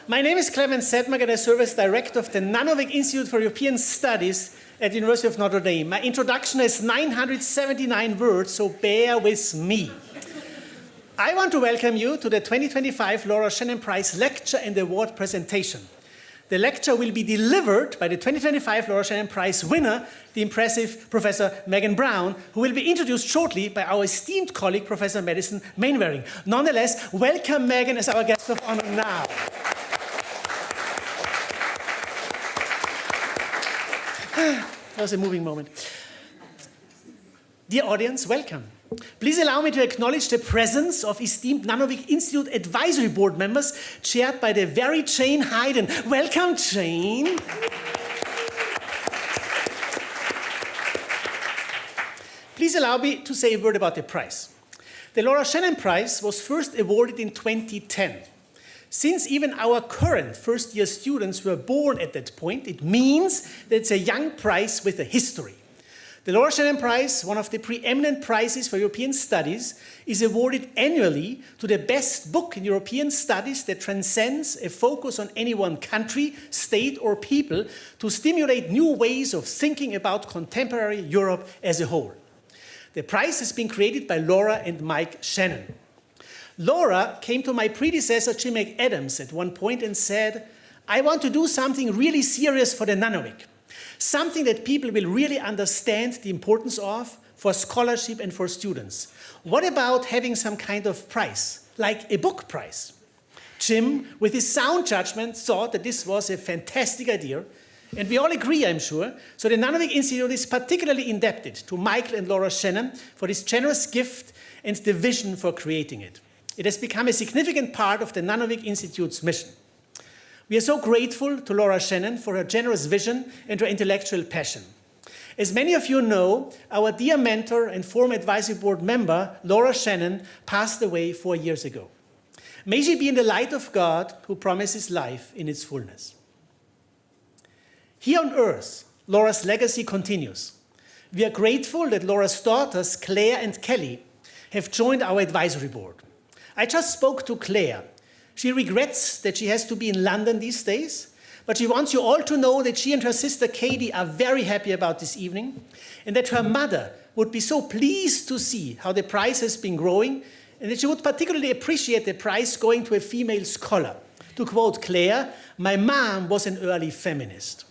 My name is Clement Sedmak and I serve as Director of the Nanovic Institute for European Studies at the University of Notre Dame. My introduction is 979 words, so bear with me. I want to welcome you to the 2025 Laura Shannon Prize Lecture and Award presentation. The lecture will be delivered by the 2025 Laura Shannon Prize winner, the impressive Professor Megan Brown, who will be introduced shortly by our esteemed colleague, Professor Madison Mainwaring. Nonetheless, welcome Megan as our guest of honor now. That was a moving moment. Dear audience, welcome. Please allow me to acknowledge the presence of esteemed Nanovic Institute Advisory Board members, chaired by the very Jane Hayden. Welcome, Jane. Please allow me to say a word about the prize. The Laura Shannon Prize was first awarded in 2010. Since even our current first-year students were born at that point, it means that it's a young prize with a history. The Laura Shannon Prize, one of the preeminent prizes for European studies, is awarded annually to the best book in European studies that transcends a focus on any one country, state, or people to stimulate new ways of thinking about contemporary Europe as a whole. The prize has been created by Laura and Mike Shannon. Laura came to my predecessor, Jim McAdams, at one point and said, I want to do something really serious for the Nanovic, something that people will really understand the importance of for scholarship and for students. What about having some kind of prize, like a book prize? Jim, with his sound judgment, thought that this was a fantastic idea, and we all agree, I'm sure. So the Nanovic Institute is particularly indebted to Michael and Laura Shannon for this generous gift and the vision for creating it. It has become a significant part of the Nanovic Institute's mission. We are so grateful to Laura Shannon for her generous vision and her intellectual passion. As many of you know, our dear mentor and former advisory board member, Laura Shannon, passed away 4 years ago. May she be in the light of God who promises life in its fullness. Here on earth, Laura's legacy continues. We are grateful that Laura's daughters, Claire and Kelly, have joined our advisory board. I just spoke to Claire. She regrets that she has to be in London these days, but she wants you all to know that she and her sister Katie are very happy about this evening, and that her mother would be so pleased to see how the prize has been growing, and that she would particularly appreciate the prize going to a female scholar. To quote Claire, my mom was an early feminist.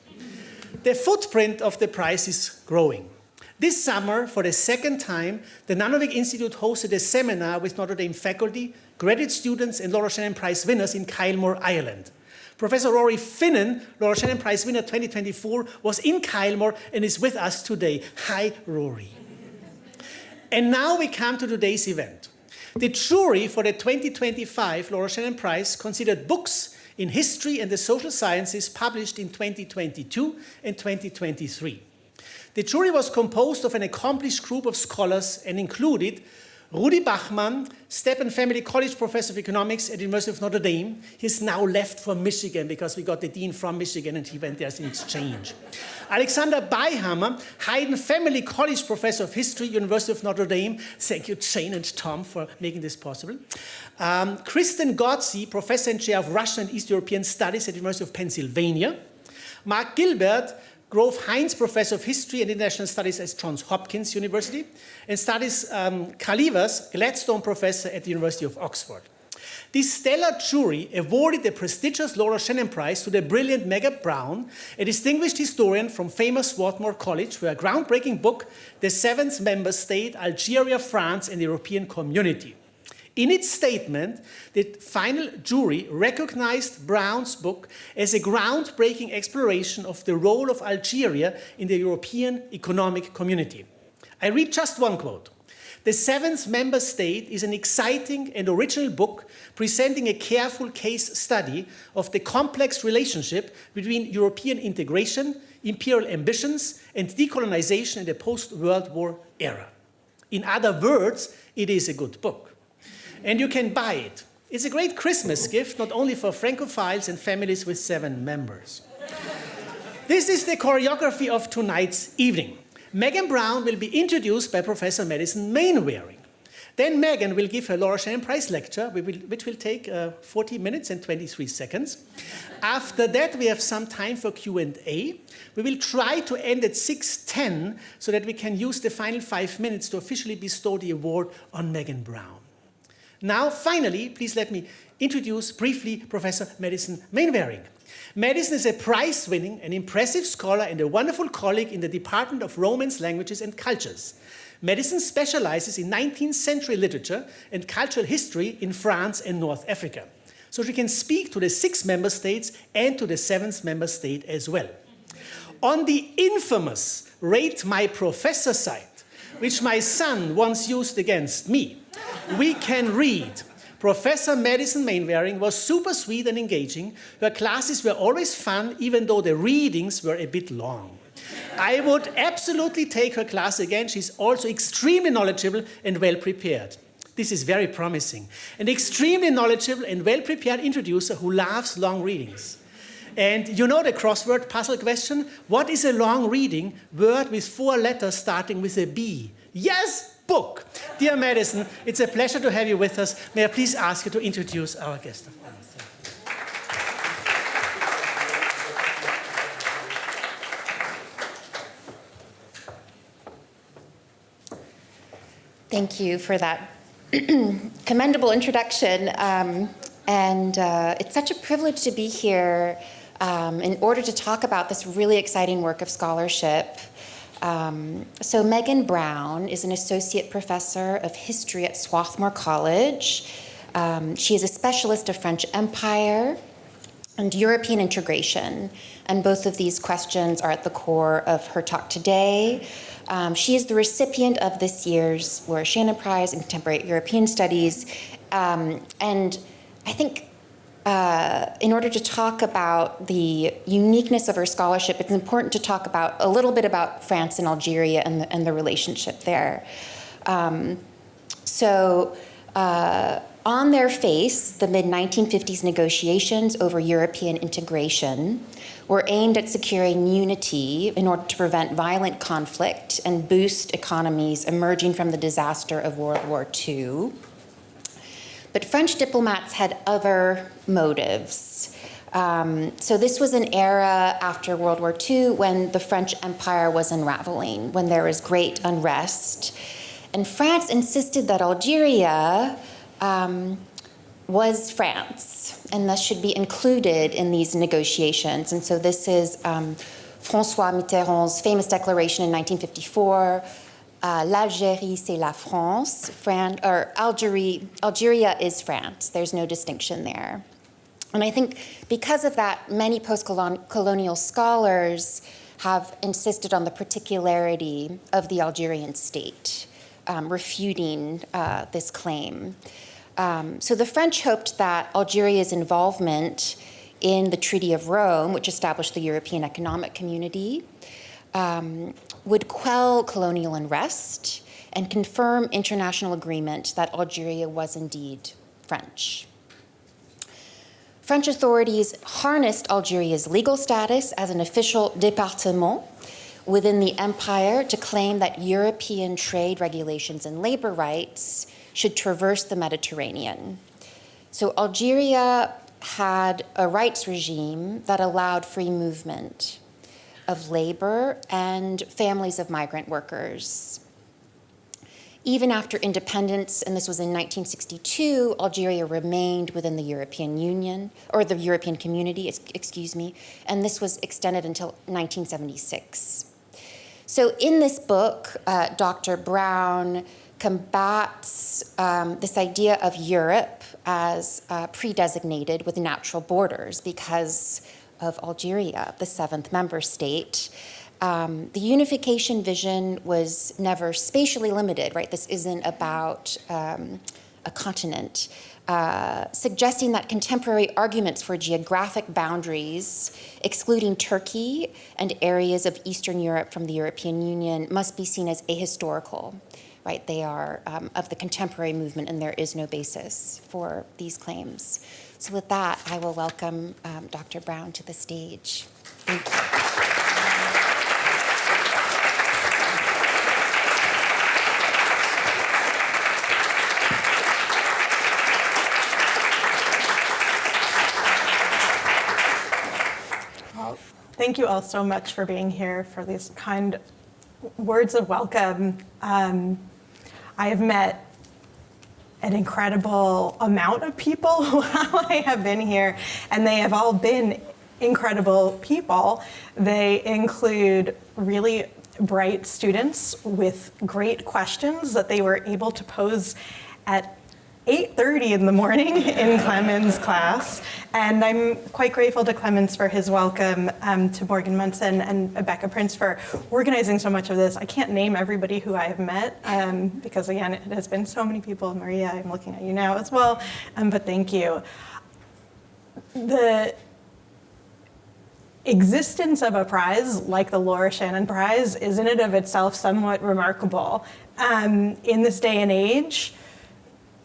The footprint of the prize is growing. This summer, for the second time, the Nanovic Institute hosted a seminar with Notre Dame faculty, graduate students, and Laura Shannon Prize winners in Kylemore, Ireland. Professor Rory Finnan, Laura Shannon Prize winner 2024, was in Kylemore and is with us today. Hi, Rory. And now we come to today's event. The jury for the 2025 Laura Shannon Prize considered books in history and the social sciences published in 2022 and 2023. The jury was composed of an accomplished group of scholars and included Rudi Bachmann, Stepan Family College Professor of Economics at the University of Notre Dame. He's now left for Michigan because we got the dean from Michigan and he went there as an exchange. Alexander Beihammer, Hayden Family College Professor of History, University of Notre Dame. Thank you, Jane and Tom, for making this possible. Kristen Gotzi, Professor and Chair of Russian and East European Studies at the University of Pennsylvania. Mark Gilbert, Grove Hines Professor of History and International Studies at Johns Hopkins University, and studies Kalivas, Gladstone Professor at the University of Oxford. This stellar jury awarded the prestigious Laura Shannon Prize to the brilliant Megan Brown, a distinguished historian from famous Swarthmore College, for a groundbreaking book, The Seventh Member State, Algeria, France, and the European Community. In its statement, the final jury recognized Brown's book as a groundbreaking exploration of the role of Algeria in the European economic community. I read just one quote. The Seventh Member State is an exciting and original book presenting a careful case study of the complex relationship between European integration, imperial ambitions, and decolonization in the post-World War era. In other words, it is a good book. And you can buy it. It's a great Christmas gift, not only for Francophiles and families with 7 members. This is the choreography of tonight's evening. Megan Brown will be introduced by Professor Madison Mainwaring. Then Megan will give her Laura Shannon Prize lecture, which will take 40 minutes and 23 seconds. After that, we have some time for Q&A. We will try to end at 6:10 so that we can use the final 5 minutes to officially bestow the award on Megan Brown. Now, finally, please let me introduce briefly Professor Madison Mainwaring. Madison is a prize-winning and impressive scholar and a wonderful colleague in the Department of Romance, Languages and Cultures. Madison specializes in 19th century literature and cultural history in France and North Africa. So she can speak to the 6 member states and to the 7th member state as well. On the infamous Rate My Professor site, which my son once used against me, we can read, Professor Madison Mainwaring was super sweet and engaging. Her classes were always fun, even though the readings were a bit long. I would absolutely take her class again. She's also extremely knowledgeable and well-prepared. This is very promising. An extremely knowledgeable and well-prepared introducer who loves long readings. And you know the crossword puzzle question? What is a long reading word with 4 letters starting with a B? Yes! Book. Dear Madison, it's a pleasure to have you with us. May I please ask you to introduce our guest of honor. Thank you for that commendable introduction. It's such a privilege to be here in order to talk about this really exciting work of scholarship. So Megan Brown is an associate professor of history at Swarthmore College. She is a specialist of French Empire and European integration, and both of these questions are at the core of her talk today. She is the recipient of this year's Laura Shannon Prize in Contemporary European Studies, and I think in order to talk about the uniqueness of her scholarship, it's important to talk about a little bit about France and Algeria and the relationship there. On their face, the mid-1950s negotiations over European integration were aimed at securing unity in order to prevent violent conflict and boost economies emerging from the disaster of World War II. But French diplomats had other motives. So this was an era after World War II when the French Empire was unraveling, when there was great unrest. And France insisted that Algeria was France and thus should be included in these negotiations. And so this is François Mitterrand's famous declaration in 1954, l'Algérie, c'est la France, Algeria is France. There's no distinction there. And I think because of that, many post-colonial scholars have insisted on the particularity of the Algerian state, refuting this claim. So the French hoped that Algeria's involvement in the Treaty of Rome, which established the European Economic Community, would quell colonial unrest and confirm international agreement that Algeria was indeed French. French authorities harnessed Algeria's legal status as an official département within the empire to claim that European trade regulations and labor rights should traverse the Mediterranean. So Algeria had a rights regime that allowed free movement of labor and families of migrant workers. Even after independence, and this was in 1962, Algeria remained within the European Union, or the European Community, excuse me, and this was extended until 1976. So in this book, Dr. Brown combats this idea of Europe as pre-designated with natural borders because of Algeria, the 7th member state. The unification vision was never spatially limited, right? This isn't about a continent, suggesting that contemporary arguments for geographic boundaries, excluding Turkey and areas of Eastern Europe from the European Union, must be seen as ahistorical, right? They are of the contemporary movement, and there is no basis for these claims. So with that, I will welcome Dr. Brown to the stage. Thank you. Thank you all so much for being here, for these kind words of welcome. I have met an incredible amount of people while I have been here, and they have all been incredible people. They include really bright students with great questions that they were able to pose at 8:30 in the morning in Clemens' class. And I'm quite grateful to Clemens for his welcome, to Morgan Munson and Becca Prince for organizing so much of this. I can't name everybody who I have met, because again, it has been so many people. Maria, I'm looking at you now as well, but thank you. The existence of a prize like the Laura Shannon Prize is in and of itself somewhat remarkable. In this day and age,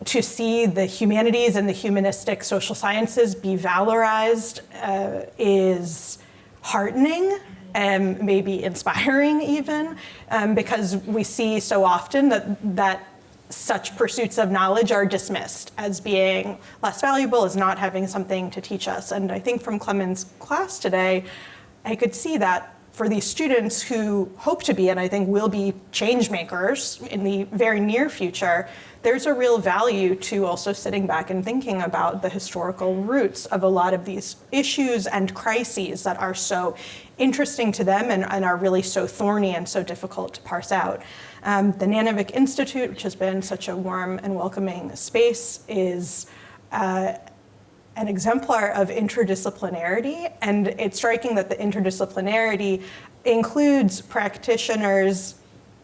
to see the humanities and the humanistic social sciences be valorized is heartening and maybe inspiring even, because we see so often that such pursuits of knowledge are dismissed as being less valuable, as not having something to teach us. And I think from Clemens' class today, I could see that for these students who hope to be, and I think will be, change makers in the very near future, there's a real value to also sitting back and thinking about the historical roots of a lot of these issues and crises that are so interesting to them and are really so thorny and so difficult to parse out. The Nanovic Institute, which has been such a warm and welcoming space, is an exemplar of interdisciplinarity, and it's striking that the interdisciplinarity includes practitioners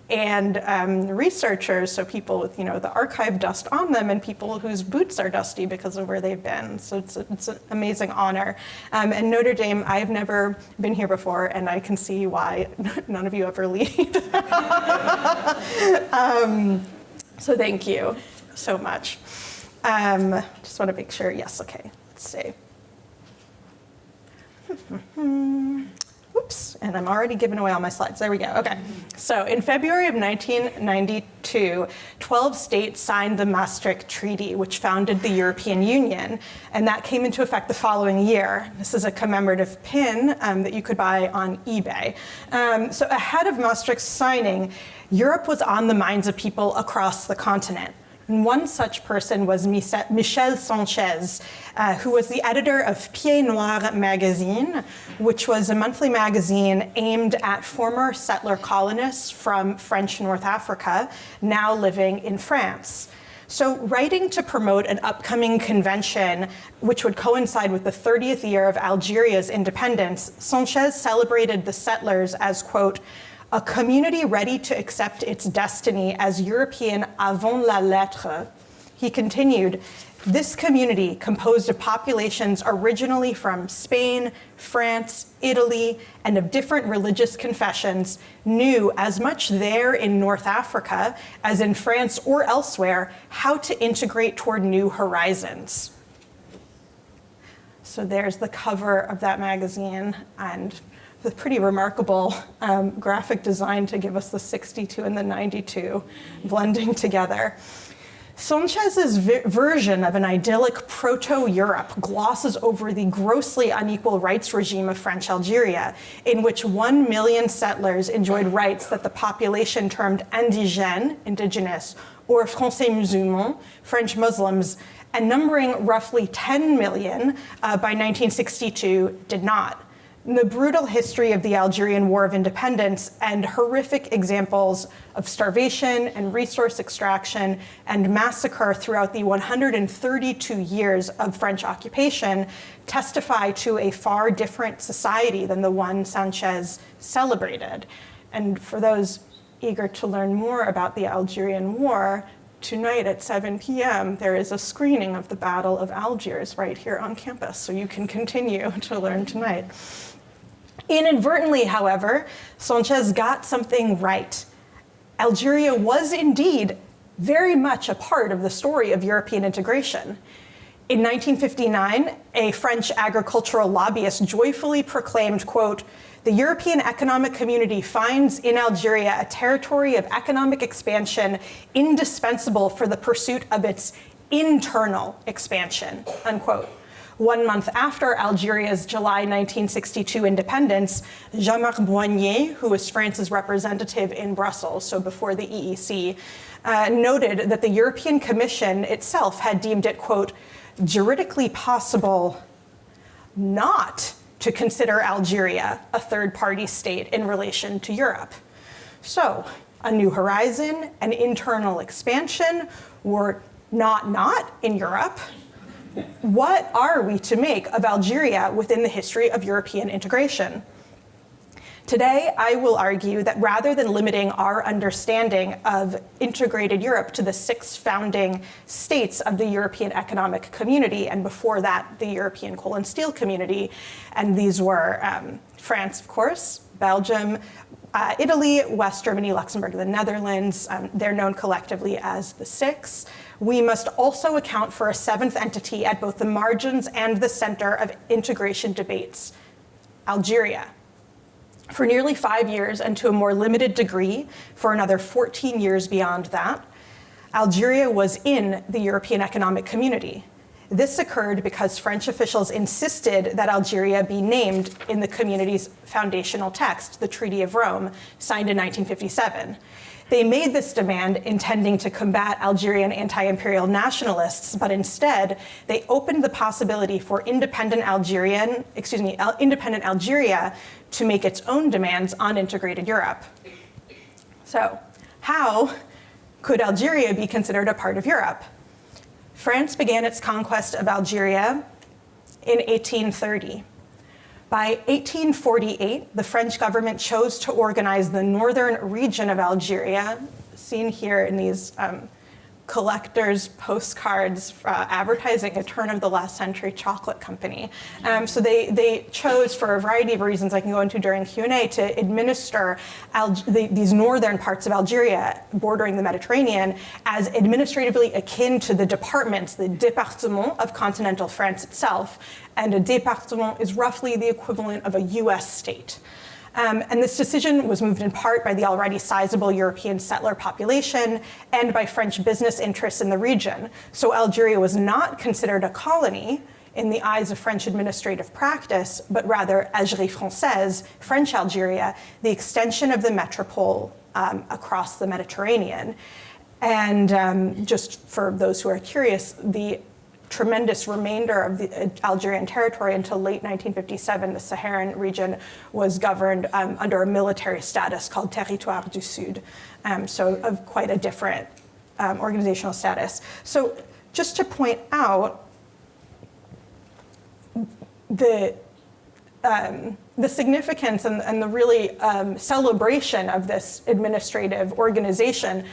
and researchers, so people with the archive dust on them and people whose boots are dusty because of where they've been. So it's an amazing honor. And Notre Dame, I've never been here before, and I can see why none of you ever leave. So thank you so much. Just want to make sure, yes, okay, let's see. Oops, and I'm already giving away all my slides. There we go, okay. So in February of 1992, 12 states signed the Maastricht Treaty, which founded the European Union, and that came into effect the following year. This is a commemorative pin that you could buy on eBay. So ahead of Maastricht's signing, Europe was on the minds of people across the continent. And one such person was Michel Sanchez, who was the editor of Pied Noir magazine, which was a monthly magazine aimed at former settler colonists from French North Africa, now living in France. So writing to promote an upcoming convention, which would coincide with the 30th year of Algeria's independence, Sanchez celebrated the settlers as, quote, a community ready to accept its destiny as European avant la lettre. He continued, this community, composed of populations originally from Spain, France, Italy, and of different religious confessions, knew as much there in North Africa as in France or elsewhere how to integrate toward new horizons. So there's the cover of that magazine, and the pretty remarkable graphic design to give us the 62 and the 92 blending together. Sanchez's version of an idyllic proto-Europe glosses over the grossly unequal rights regime of French Algeria, in which 1 million settlers enjoyed rights that the population termed indigène, indigenous, or Français musulmans, French Muslims, and numbering roughly 10 million by 1962 did not. The brutal history of the Algerian War of Independence and horrific examples of starvation and resource extraction and massacre throughout the 132 years of French occupation testify to a far different society than the one Sanchez celebrated. And for those eager to learn more about the Algerian War, tonight at 7 p.m., there is a screening of the Battle of Algiers right here on campus, so you can continue to learn tonight. Inadvertently, however, Sanchez got something right. Algeria was indeed very much a part of the story of European integration. In 1959, a French agricultural lobbyist joyfully proclaimed, quote, the European Economic Community finds in Algeria a territory of economic expansion indispensable for the pursuit of its internal expansion, unquote. 1 month after Algeria's July 1962 independence, Jean-Marc Boignet, who was France's representative in Brussels, so before the EEC, noted that the European Commission itself had deemed it, quote, juridically possible not to consider Algeria a third-party state in relation to Europe. So, a new horizon, an internal expansion, were not in Europe. What are we to make of Algeria within the history of European integration? Today, I will argue that rather than limiting our understanding of integrated Europe to the 6 founding states of the European Economic Community, and before that, the European Coal and Steel Community, and these were France, of course, Belgium, Italy, West Germany, Luxembourg, the Netherlands, they're known collectively as the 6. We must also account for a 7th entity at both the margins and the center of integration debates, Algeria. For nearly 5 years, and to a more limited degree for another 14 years beyond that, Algeria was in the European Economic Community. This occurred because French officials insisted that Algeria be named in the community's foundational text, the Treaty of Rome, signed in 1957. They made this demand intending to combat Algerian anti-imperial nationalists, but instead they opened the possibility for independent Algeria to make its own demands on integrated Europe. So, how could Algeria be considered a part of Europe? France began its conquest of Algeria in 1830. By 1848, the French government chose to organize the northern region of Algeria, seen here in these collectors' postcards advertising a turn of the last century chocolate company. So they chose, for a variety of reasons I can go into during Q&A, to administer these northern parts of Algeria bordering the Mediterranean as administratively akin to the departments, the département of continental France itself. And a département is roughly the equivalent of a US state. And this decision was moved in part by the already sizable European settler population and by French business interests in the region. So Algeria was not considered a colony in the eyes of French administrative practice, but rather Algérie française, French Algeria, the extension of the metropole across the Mediterranean. And just for those who are curious, the tremendous remainder of the Algerian territory until late 1957, the Saharan region was governed under a military status called Territoire du Sud, so of quite a different organizational status. So just to point out the significance and the really celebration of this administrative organization,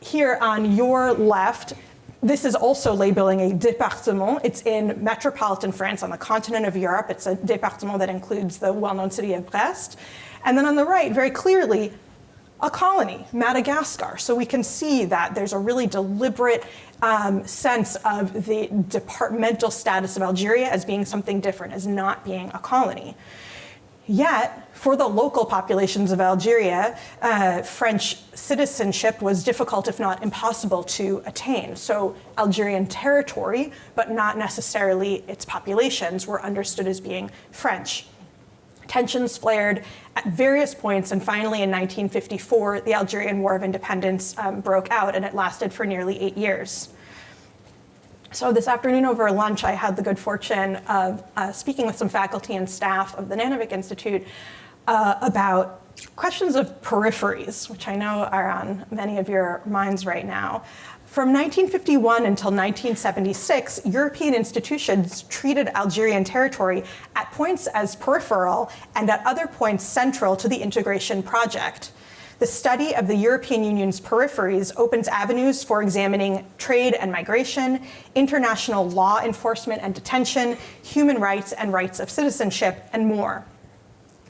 here on your left, this is also labeling a département. It's in metropolitan France on the continent of Europe. It's a département that includes the well-known city of Brest. And then on the right, very clearly, a colony, Madagascar. So we can see that there's a really deliberate sense of the departmental status of Algeria as being something different, as not being a colony. Yet, for the local populations of Algeria, French citizenship was difficult, if not impossible, to attain. So Algerian territory, but not necessarily its populations, were understood as being French. Tensions flared at various points, and finally in 1954, the Algerian War of Independence broke out, and it lasted for nearly 8 years. So this afternoon over lunch, I had the good fortune of speaking with some faculty and staff of the Nanovic Institute about questions of peripheries, which I know are on many of your minds right now. From 1951 until 1976, European institutions treated Algerian territory at points as peripheral and at other points central to the integration project. The study of the European Union's peripheries opens avenues for examining trade and migration, international law enforcement and detention, human rights and rights of citizenship, and more.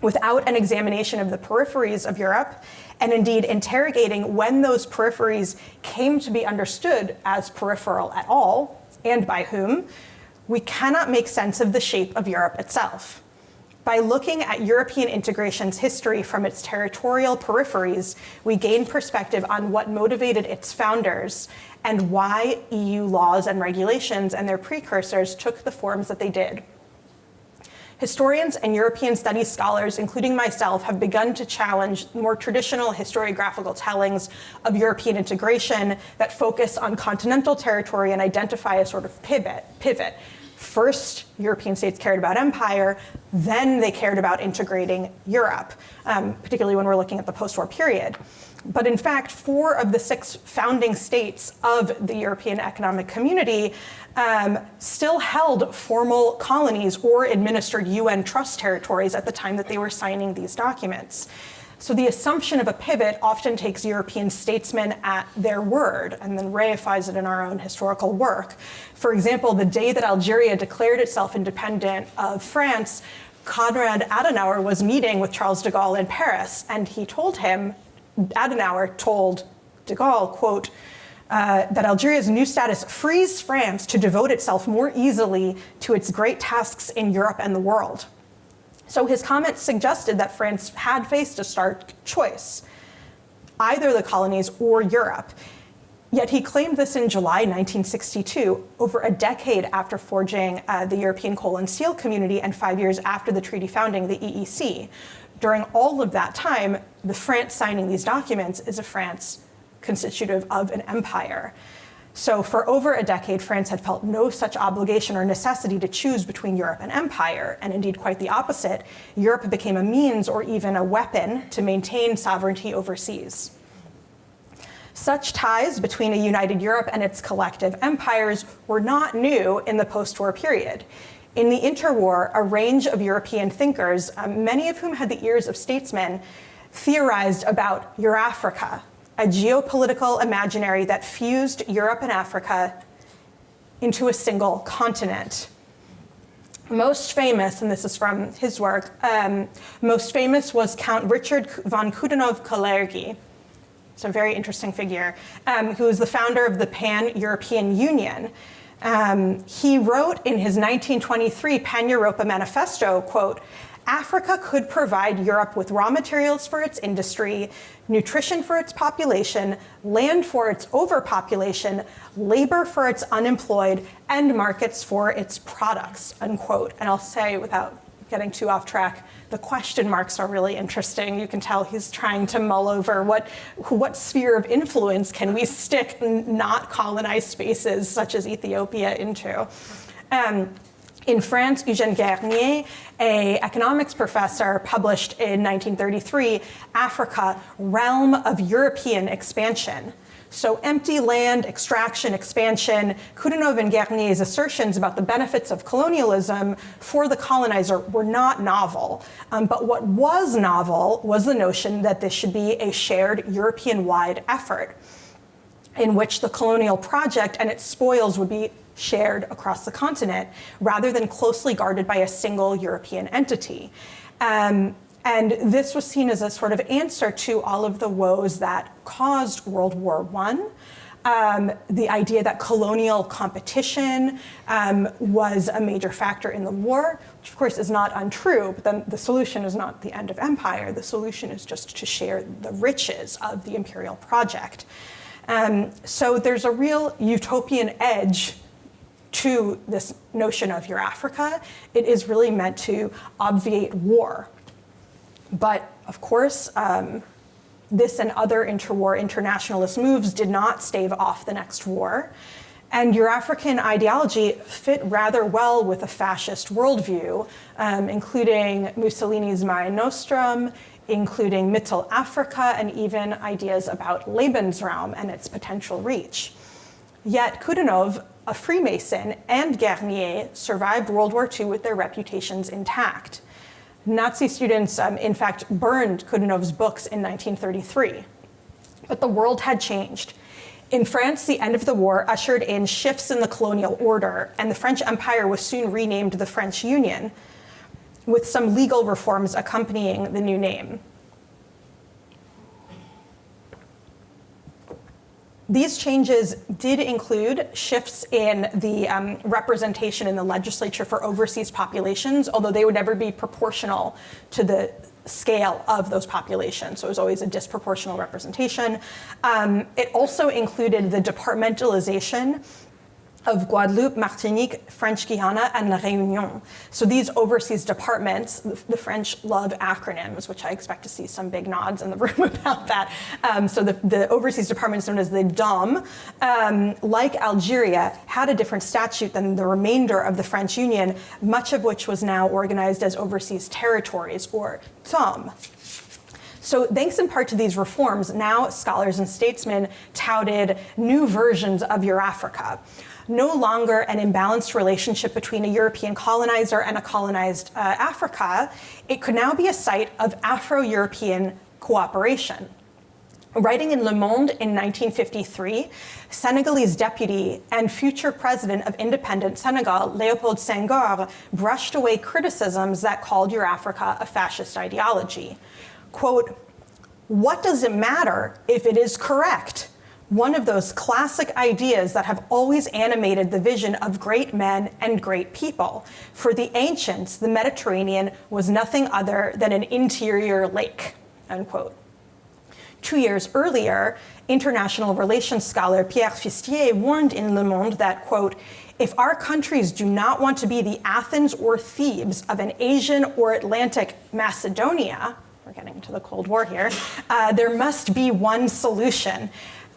Without an examination of the peripheries of Europe, and indeed interrogating when those peripheries came to be understood as peripheral at all, and by whom, we cannot make sense of the shape of Europe itself. By looking at European integration's history from its territorial peripheries, we gain perspective on what motivated its founders and why EU laws and regulations and their precursors took the forms that they did. Historians and European studies scholars, including myself, have begun to challenge more traditional historiographical tellings of European integration that focus on continental territory and identify a sort of pivot. First, European states cared about empire, then they cared about integrating Europe, particularly when we're looking at the post-war period. But in fact, 4 of the 6 founding states of the European Economic Community still held formal colonies or administered UN trust territories at the time that they were signing these documents. So the assumption of a pivot often takes European statesmen at their word and then reifies it in our own historical work. For example, the day that Algeria declared itself independent of France, Konrad Adenauer was meeting with Charles de Gaulle in Paris, and Adenauer told de Gaulle, quote, that Algeria's new status frees France to devote itself more easily to its great tasks in Europe and the world. So his comments suggested that France had faced a stark choice, either the colonies or Europe. Yet he claimed this in July 1962, over a decade after forging the European Coal and Steel Community and 5 years after the treaty founding the EEC. During all of that time, the France signing these documents is a France constitutive of an empire. So for over a decade, France had felt no such obligation or necessity to choose between Europe and empire, and indeed quite the opposite. Europe became a means or even a weapon to maintain sovereignty overseas. Such ties between a united Europe and its collective empires were not new in the post-war period. In the interwar, a range of European thinkers, many of whom had the ears of statesmen, theorized about Eurafrica, a geopolitical imaginary that fused Europe and Africa into a single continent. Most famous, and this is from his work, most famous was Count Richard von Coudenhove-Kalergi. It's a very interesting figure, who is the founder of the Pan-European Union. He wrote in his 1923 Pan-Europa Manifesto, quote, Africa could provide Europe with raw materials for its industry, nutrition for its population, land for its overpopulation, labor for its unemployed, and markets for its products, unquote. And I'll say, without getting too off track, the question marks are really interesting. You can tell he's trying to mull over what sphere of influence can we stick not colonized spaces such as Ethiopia into. In France, Eugène Garnier, an economics professor, published in 1933, Africa, Realm of European Expansion. So empty land, extraction, expansion, Coudenhove and Garnier's assertions about the benefits of colonialism for the colonizer were not novel. But what was novel was the notion that this should be a shared European-wide effort in which the colonial project and its spoils would be shared across the continent, rather than closely guarded by a single European entity. And this was seen as a sort of answer to all of the woes that caused World War I. The idea that colonial competition was a major factor in the war, which of course is not untrue, but then the solution is not the end of empire. The solution is just to share the riches of the imperial project. So there's a real utopian edge to this notion of Eurafrica. It is really meant to obviate war. But of course, this and other interwar internationalist moves did not stave off the next war. And Eurafrican ideology fit rather well with a fascist worldview, including Mussolini's Mare Nostrum, including Mittel Africa, and even ideas about Lebensraum and its potential reach. Yet Coudenhove, a Freemason, and Garnier survived World War II with their reputations intact. Nazi students, in fact, burned Coudenhove's books in 1933. But the world had changed. In France, the end of the war ushered in shifts in the colonial order, and the French Empire was soon renamed the French Union, with some legal reforms accompanying the new name. These changes did include shifts in the representation in the legislature for overseas populations, although they would never be proportional to the scale of those populations. So it was always a disproportional representation. It also included the departmentalization of Guadeloupe, Martinique, French Guiana, and La Réunion. So these overseas departments, the French love acronyms, which I expect to see some big nods in the room about that. So the overseas departments known as the DOM, like Algeria, had a different statute than the remainder of the French Union, much of which was now organized as overseas territories, or TOM. So thanks in part to these reforms, now scholars and statesmen touted new versions of Eurafrica. No longer an imbalanced relationship between a European colonizer and a colonized Africa, it could now be a site of Afro-European cooperation. Writing in Le Monde in 1953, Senegalese deputy and future president of independent Senegal, Léopold Senghor, brushed away criticisms that called Eurafrica a fascist ideology. Quote, "What does it matter if it is correct? One of those classic ideas that have always animated the vision of great men and great people. For the ancients, the Mediterranean was nothing other than an interior lake," unquote. 2 years earlier, international relations scholar Pierre Fistier warned in Le Monde that, quote, "If our countries do not want to be the Athens or Thebes of an Asian or Atlantic Macedonia," we're getting into the Cold War here, "there must be one solution.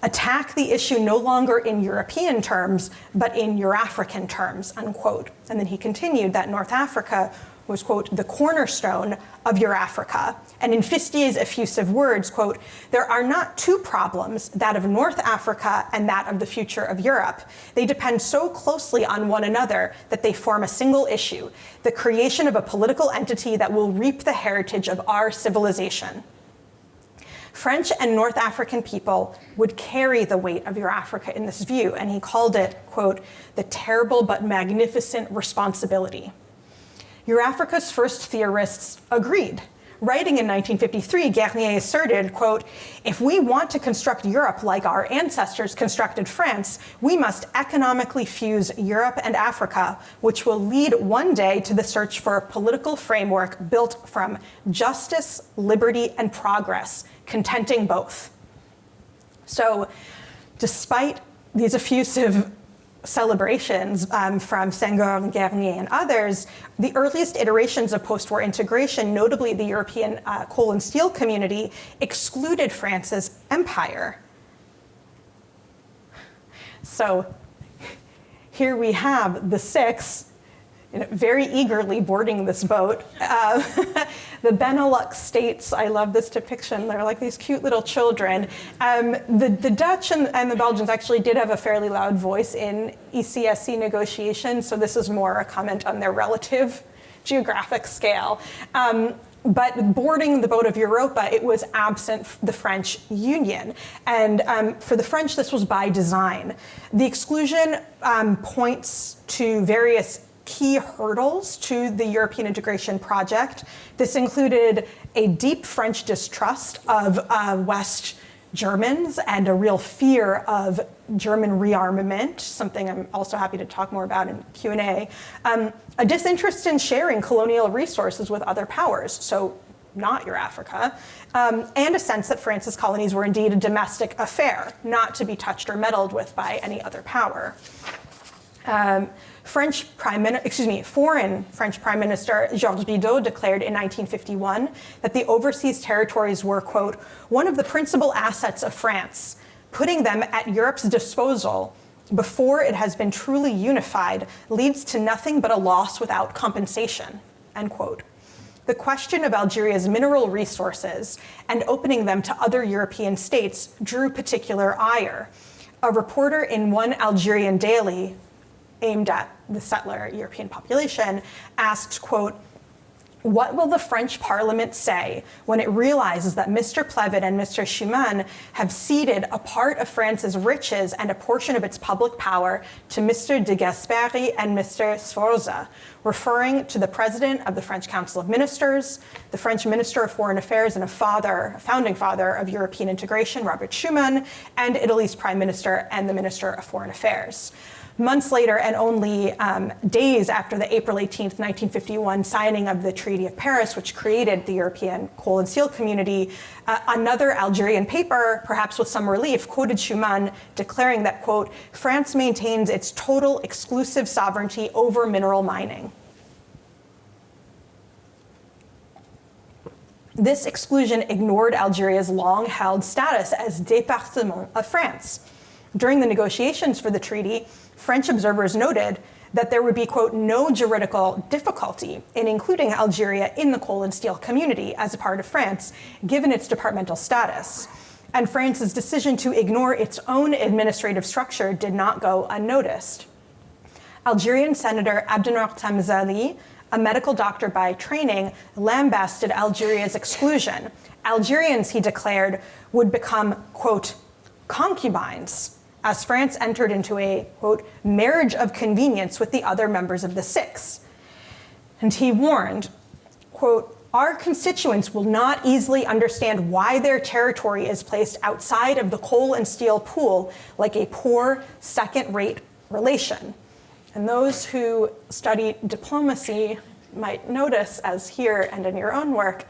Attack the issue no longer in European terms, but in Eurafrican terms," unquote. And then he continued that North Africa was, quote, "the cornerstone of Eurafrica." And in Fistier's effusive words, quote, "There are not two problems, that of North Africa and that of the future of Europe. They depend so closely on one another that they form a single issue, the creation of a political entity that will reap the heritage of our civilization." French and North African people would carry the weight of Eurafrica in this view, and he called it, quote, "the terrible but magnificent responsibility." Eurafrica's first theorists agreed. Writing in 1953, Garnier asserted, quote, "If we want to construct Europe like our ancestors constructed France, we must economically fuse Europe and Africa, which will lead one day to the search for a political framework built from justice, liberty, and progress, contenting both." So despite these effusive celebrations from Senghor and Garnier and others, the earliest iterations of post-war integration, notably the European coal and steel community, excluded France's empire. So here we have the six, very eagerly boarding this boat. The Benelux states, I love this depiction, they're like these cute little children. The Dutch and the Belgians actually did have a fairly loud voice in ECSC negotiations, so this is more a comment on their relative geographic scale. But boarding the boat of Europa, it was absent the French Union. And for the French, this was by design. The exclusion points to various key hurdles to the European integration project. This included a deep French distrust of West Germans and a real fear of German rearmament, something I'm also happy to talk more about in Q&A. A disinterest in sharing colonial resources with other powers, so not Eurafrica, and a sense that France's colonies were indeed a domestic affair, not to be touched or meddled with by any other power. Foreign French Prime Minister Georges Bidault declared in 1951 that the overseas territories were, quote, "one of the principal assets of France. Putting them at Europe's disposal before it has been truly unified leads to nothing but a loss without compensation," end quote. The question of Algeria's mineral resources and opening them to other European states drew particular ire. A reporter in one Algerian daily aimed at the settler European population asked, quote, What will the French parliament say when it realizes that Mr. Plevet and Mr. Schuman have ceded a part of France's riches and a portion of its public power to Mr. de Gasperi and Mr. Sforza, referring to the president of the French Council of Ministers, the French Minister of Foreign Affairs and a founding father of European integration, Robert Schuman, and Italy's Prime Minister and the Minister of Foreign Affairs. Months later, and only days after the April 18th, 1951 signing of the Treaty of Paris, which created the European coal and steel community, another Algerian paper, perhaps with some relief, quoted Schuman declaring that, quote, France maintains its total exclusive sovereignty over mineral mining. This exclusion ignored Algeria's long-held status as département of France. During the negotiations for the treaty, French observers noted that there would be, quote, no juridical difficulty in including Algeria in the coal and steel community as a part of France, given its departmental status. And France's decision to ignore its own administrative structure did not go unnoticed. Algerian Senator Abdenour Tamzali, a medical doctor by training, lambasted Algeria's exclusion. Algerians, he declared, would become, quote, concubines, as France entered into a, quote, marriage of convenience with the other members of the Six. And he warned, quote, our constituents will not easily understand why their territory is placed outside of the coal and steel pool like a poor second-rate relation. And those who study diplomacy might notice, as here and in your own work,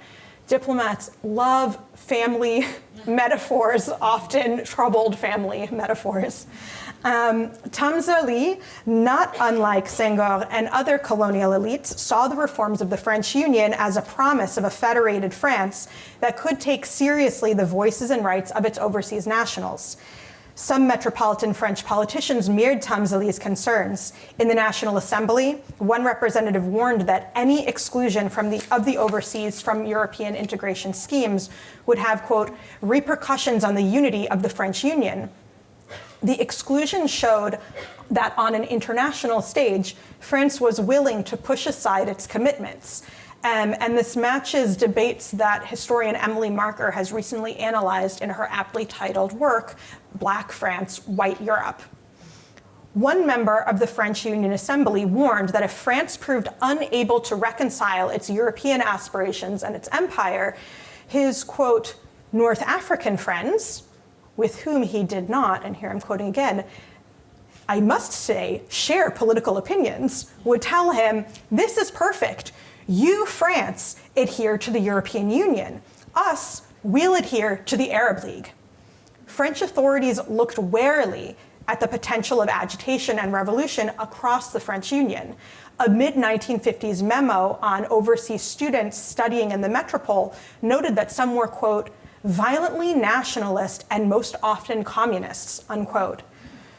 diplomats love family metaphors, often troubled family metaphors. Tamzali, not unlike Senghor and other colonial elites, saw the reforms of the French Union as a promise of a federated France that could take seriously the voices and rights of its overseas nationals. Some metropolitan French politicians mirrored Tamzali's concerns. In the National Assembly, one representative warned that any exclusion of the overseas from European integration schemes would have, quote, repercussions on the unity of the French Union. The exclusion showed that on an international stage, France was willing to push aside its commitments. And this matches debates that historian Emily Marker has recently analyzed in her aptly titled work, Black France, White Europe. One member of the French Union Assembly warned that if France proved unable to reconcile its European aspirations and its empire, his, quote, North African friends, with whom he did not, and here I'm quoting again, I must say, share political opinions, would tell him, this is perfect. You, France, adhere to the European Union. Us, we'll adhere to the Arab League. French authorities looked warily at the potential of agitation and revolution across the French Union. A mid-1950s memo on overseas students studying in the metropole noted that some were, quote, violently nationalist and most often communists, unquote.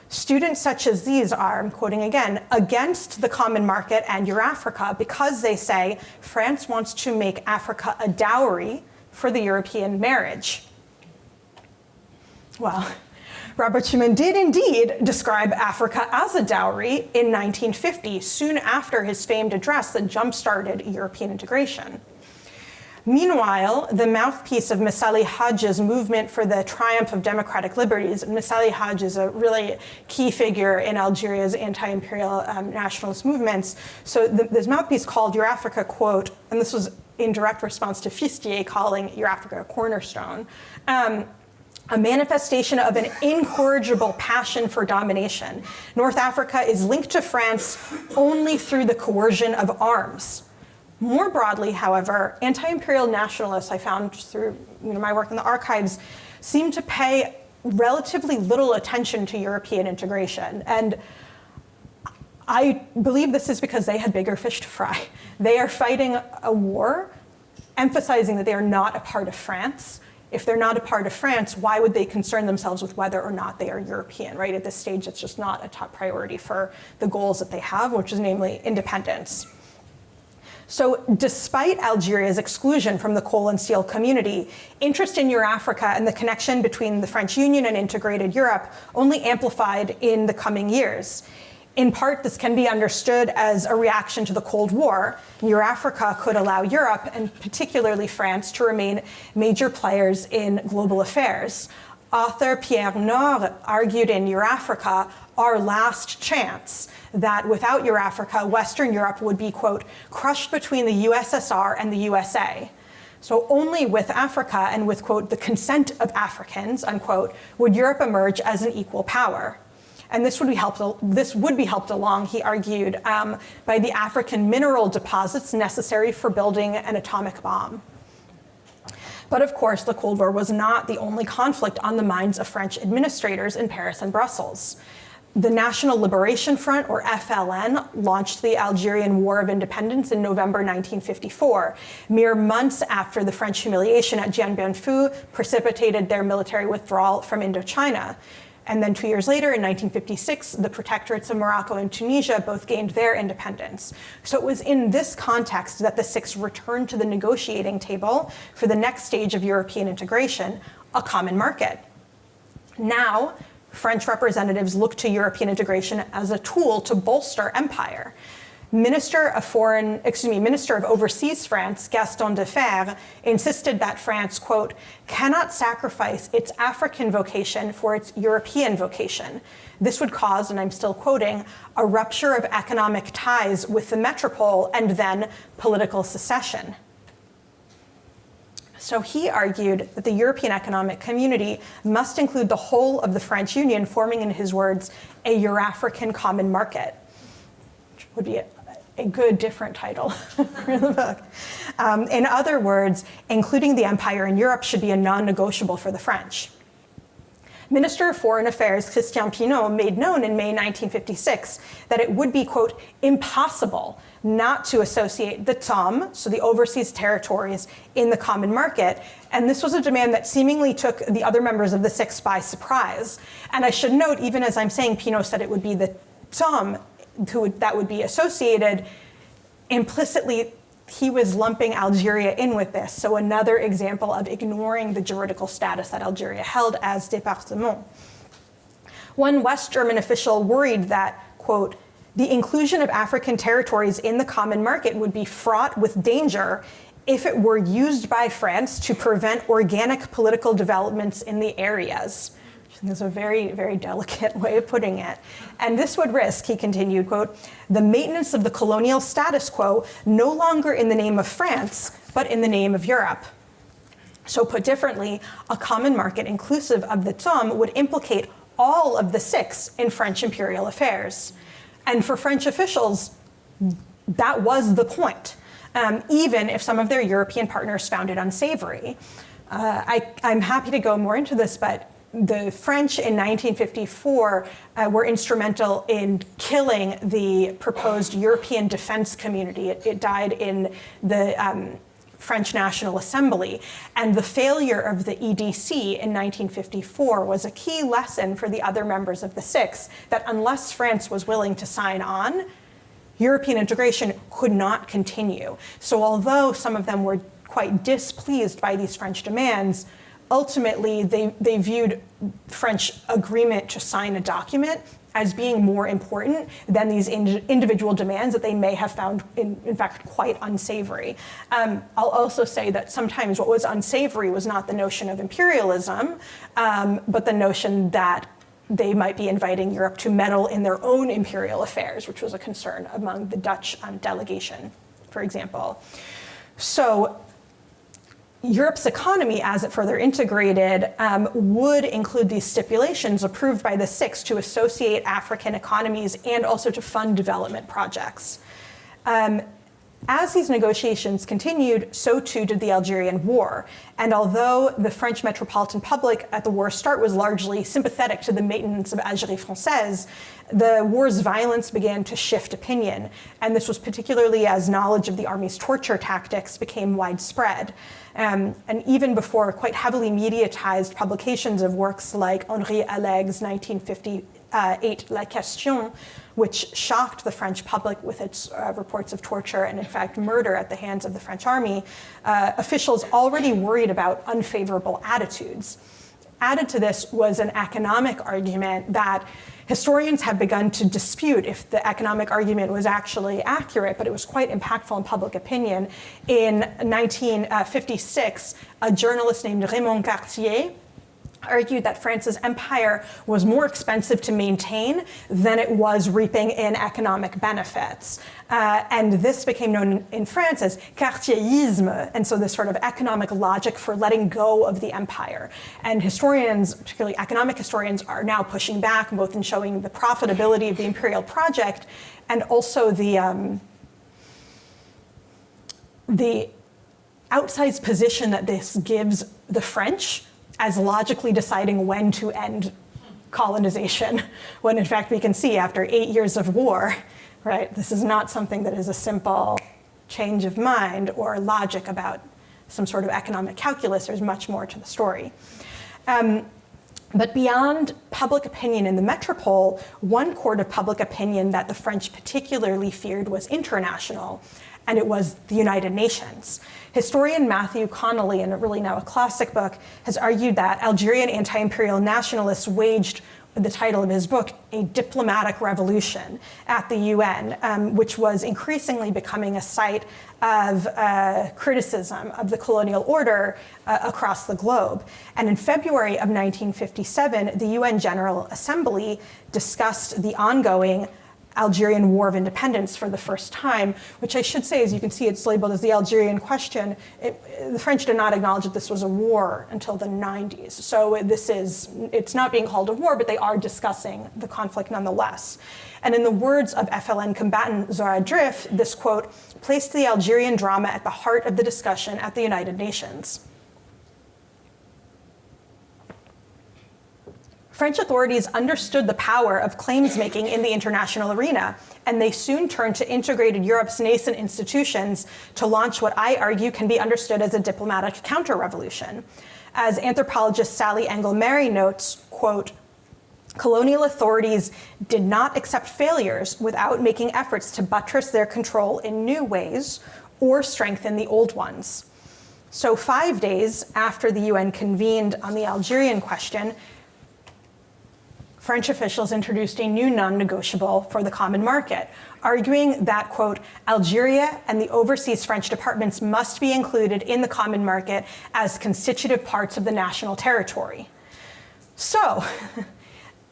Students such as these are, I'm quoting again, against the common market and Eurafrica because they say France wants to make Africa a dowry for the European marriage. Well, Robert Schuman did indeed describe Africa as a dowry in 1950, soon after his famed address that jump-started European integration. Meanwhile, the mouthpiece of Messali Hadj's movement for the triumph of democratic liberties, Messali Hadj is a really key figure in Algeria's anti-imperial nationalist movements. So this mouthpiece called Eurafrica, quote, and this was in direct response to Fistier calling Eurafrica a cornerstone, a manifestation of an incorrigible passion for domination. North Africa is linked to France only through the coercion of arms. More broadly, however, anti-imperial nationalists, I found through my work in the archives, seem to pay relatively little attention to European integration. And I believe this is because they had bigger fish to fry. They are fighting a war, emphasizing that they are not a part of France. If they're not a part of France, why would they concern themselves with whether or not they are European, right? At this stage, it's just not a top priority for the goals that they have, which is namely independence. So despite Algeria's exclusion from the coal and steel community, interest in Eurafrica and the connection between the French Union and integrated Europe only amplified in the coming years. In part, this can be understood as a reaction to the Cold War. Eurafrica could allow Europe, and particularly France, to remain major players in global affairs. Author Pierre Nord argued in Eurafrica, Our Last Chance, that without Eurafrica, Western Europe would be, quote, crushed between the USSR and the USA. So only with Africa and with, quote, the consent of Africans, unquote, would Europe emerge as an equal power. And this would be helped along, he argued, by the African mineral deposits necessary for building an atomic bomb. But of course, the Cold War was not the only conflict on the minds of French administrators in Paris and Brussels. The National Liberation Front, or FLN, launched the Algerian War of Independence in November 1954, mere months after the French humiliation at Dien Bien Phu precipitated their military withdrawal from Indochina. And then 2 years later, in 1956, the protectorates of Morocco and Tunisia both gained their independence. So it was in this context that the Six returned to the negotiating table for the next stage of European integration, a common market. Now, French representatives looked to European integration as a tool to bolster empire. Minister of Overseas France, Gaston Defferre, insisted that France, quote, cannot sacrifice its African vocation for its European vocation. This would cause, and I'm still quoting, a rupture of economic ties with the metropole and then political secession. So he argued that the European Economic Community must include the whole of the French Union, forming, in his words, a Euro-African common market, which would be a good, different title for the book. In other words, including the empire in Europe should be a non-negotiable for the French. Minister of Foreign Affairs Christian Pineau made known in May 1956 that it would be, quote, impossible not to associate the TOM, so the overseas territories, in the common market. And this was a demand that seemingly took the other members of the Six by surprise. And I should note, even as I'm saying Pineau said it would be the TOM that would be associated, implicitly he was lumping Algeria in with this. So another example of ignoring the juridical status that Algeria held as département. One West German official worried that, quote, the inclusion of African territories in the common market would be fraught with danger if it were used by France to prevent organic political developments in the areas. There's a very, very delicate way of putting it. And this would risk, he continued, quote, the maintenance of the colonial status quo no longer in the name of France, but in the name of Europe. So put differently, a common market inclusive of the TOM would implicate all of the Six in French imperial affairs. And for French officials, that was the point, even if some of their European partners found it unsavory. I'm happy to go more into this, but the French in 1954 were instrumental in killing the proposed European Defense Community. It died in the French National Assembly. And the failure of the EDC in 1954 was a key lesson for the other members of the Six, that unless France was willing to sign on, European integration could not continue. So although some of them were quite displeased by these French demands, ultimately, they viewed French agreement to sign a document as being more important than these individual demands that they may have found, in fact, quite unsavory. I'll also say that sometimes what was unsavory was not the notion of imperialism, but the notion that they might be inviting Europe to meddle in their own imperial affairs, which was a concern among the Dutch delegation, for example. So Europe's economy, as it further integrated, would include these stipulations approved by the Six to associate African economies and also to fund development projects. As these negotiations continued, so too did the Algerian War. And although the French metropolitan public at the war's start was largely sympathetic to the maintenance of Algérie française, the war's violence began to shift opinion. And this was particularly as knowledge of the army's torture tactics became widespread. And even before quite heavily mediatized publications of works like Henri Alleg's 1958 La Question, which shocked the French public with its reports of torture and, in fact, murder at the hands of the French army, officials already worried about unfavorable attitudes. Added to this was an economic argument that historians have begun to dispute if the economic argument was actually accurate, but it was quite impactful in public opinion. In 1956, a journalist named Raymond Cartier argued that France's empire was more expensive to maintain than it was reaping in economic benefits. And this became known in France as Cartierisme, and so this sort of economic logic for letting go of the empire. And historians, particularly economic historians, are now pushing back, both in showing the profitability of the imperial project and also the outsized position that this gives the French as logically deciding when to end colonization, when in fact we can see after 8 years of war, right, this is not something that is a simple change of mind or logic about some sort of economic calculus. There's much more to the story. But beyond public opinion in the metropole, one court of public opinion that the French particularly feared was international, and it was the United Nations. Historian Matthew Connolly, in really now a classic book, has argued that Algerian anti-imperial nationalists waged, the title of his book, a diplomatic revolution at the UN, which was increasingly becoming a site of criticism of the colonial order across the globe. And in February of 1957, the UN General Assembly discussed the ongoing Algerian War of Independence for the first time, which I should say, as you can see, it's labeled as the Algerian question. The French did not acknowledge that this was a war until the 90s. So it's not being called a war, but they are discussing the conflict nonetheless. And in the words of FLN combatant Zora Driff, this quote placed the Algerian drama at the heart of the discussion at the United Nations. French authorities understood the power of claims making in the international arena, and they soon turned to integrated Europe's nascent institutions to launch what I argue can be understood as a diplomatic counter-revolution. As anthropologist Sally Engel-Mary notes, quote, colonial authorities did not accept failures without making efforts to buttress their control in new ways or strengthen the old ones. So 5 days after the UN convened on the Algerian question, French officials introduced a new non-negotiable for the common market, arguing that, quote, Algeria and the overseas French departments must be included in the common market as constitutive parts of the national territory. So,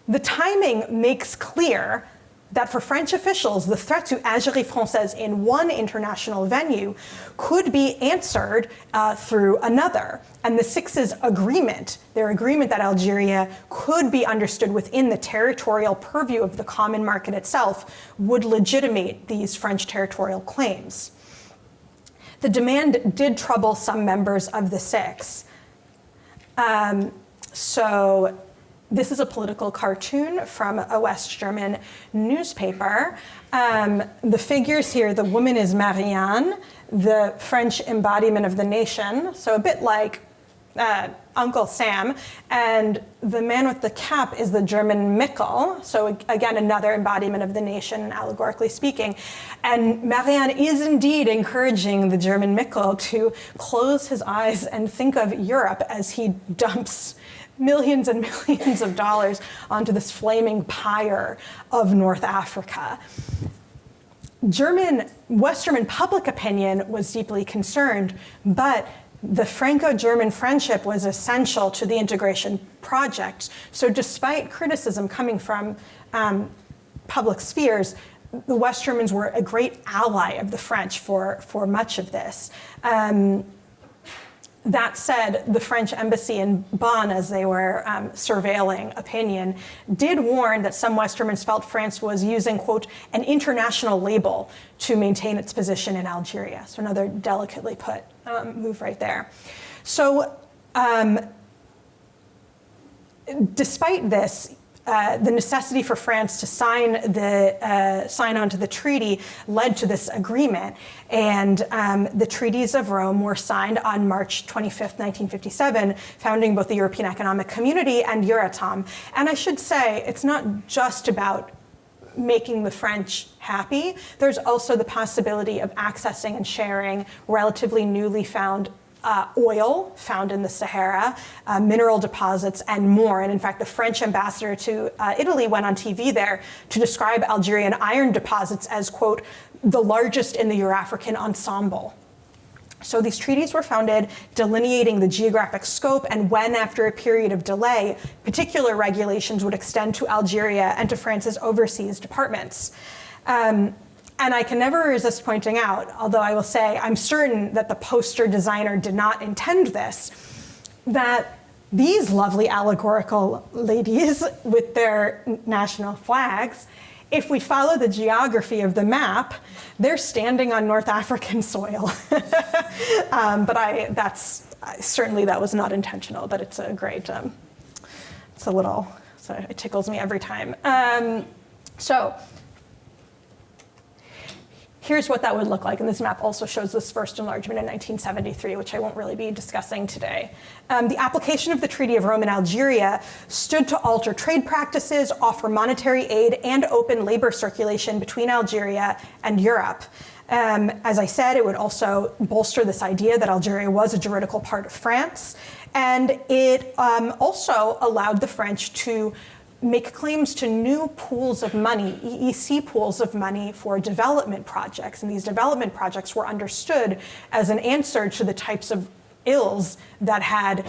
the timing makes clear that for French officials, the threat to Algérie française in one international venue could be answered through another. And the Six's agreement, their agreement that Algeria could be understood within the territorial purview of the common market itself, would legitimate these French territorial claims. The demand did trouble some members of the Six. This is a political cartoon from a West German newspaper. The figures here, the woman is Marianne, the French embodiment of the nation, so a bit like Uncle Sam, and the man with the cap is the German Mikkel, so again, another embodiment of the nation, allegorically speaking. And Marianne is indeed encouraging the German Mikkel to close his eyes and think of Europe as he dumps millions and millions of dollars onto this flaming pyre of North Africa. West German public opinion was deeply concerned, but the Franco-German friendship was essential to the integration project. So despite criticism coming from public spheres, the West Germans were a great ally of the French for much of this. That said, the French embassy in Bonn, as they were surveilling opinion, did warn that some West Germans felt France was using, quote, an international label to maintain its position in Algeria. So another delicately put move right there. So despite this, the necessity for France to sign on to the treaty led to this agreement, and the treaties of Rome were signed on March 25th, 1957, founding both the European Economic Community and Euratom. And I should say, it's not just about making the French happy. There's also the possibility of accessing and sharing relatively newly found oil found in the Sahara, mineral deposits, and more. And in fact, the French ambassador to Italy went on TV there to describe Algerian iron deposits as, quote, the largest in the Eurafrican ensemble. So these treaties were founded delineating the geographic scope and when, after a period of delay, particular regulations would extend to Algeria and to France's overseas departments. And I can never resist pointing out, although I will say I'm certain that the poster designer did not intend this, that these lovely allegorical ladies with their national flags, if we follow the geography of the map, they're standing on North African soil. But certainly that was not intentional, but it's a great, so it tickles me every time. So here's what that would look like. And this map also shows this first enlargement in 1973, which I won't really be discussing today. The application of the Treaty of Rome in Algeria stood to alter trade practices, offer monetary aid, and open labor circulation between Algeria and Europe. As I said, it would also bolster this idea that Algeria was a juridical part of France. And it also allowed the French to make claims to new pools of money, EEC pools of money for development projects. And these development projects were understood as an answer to the types of ills that had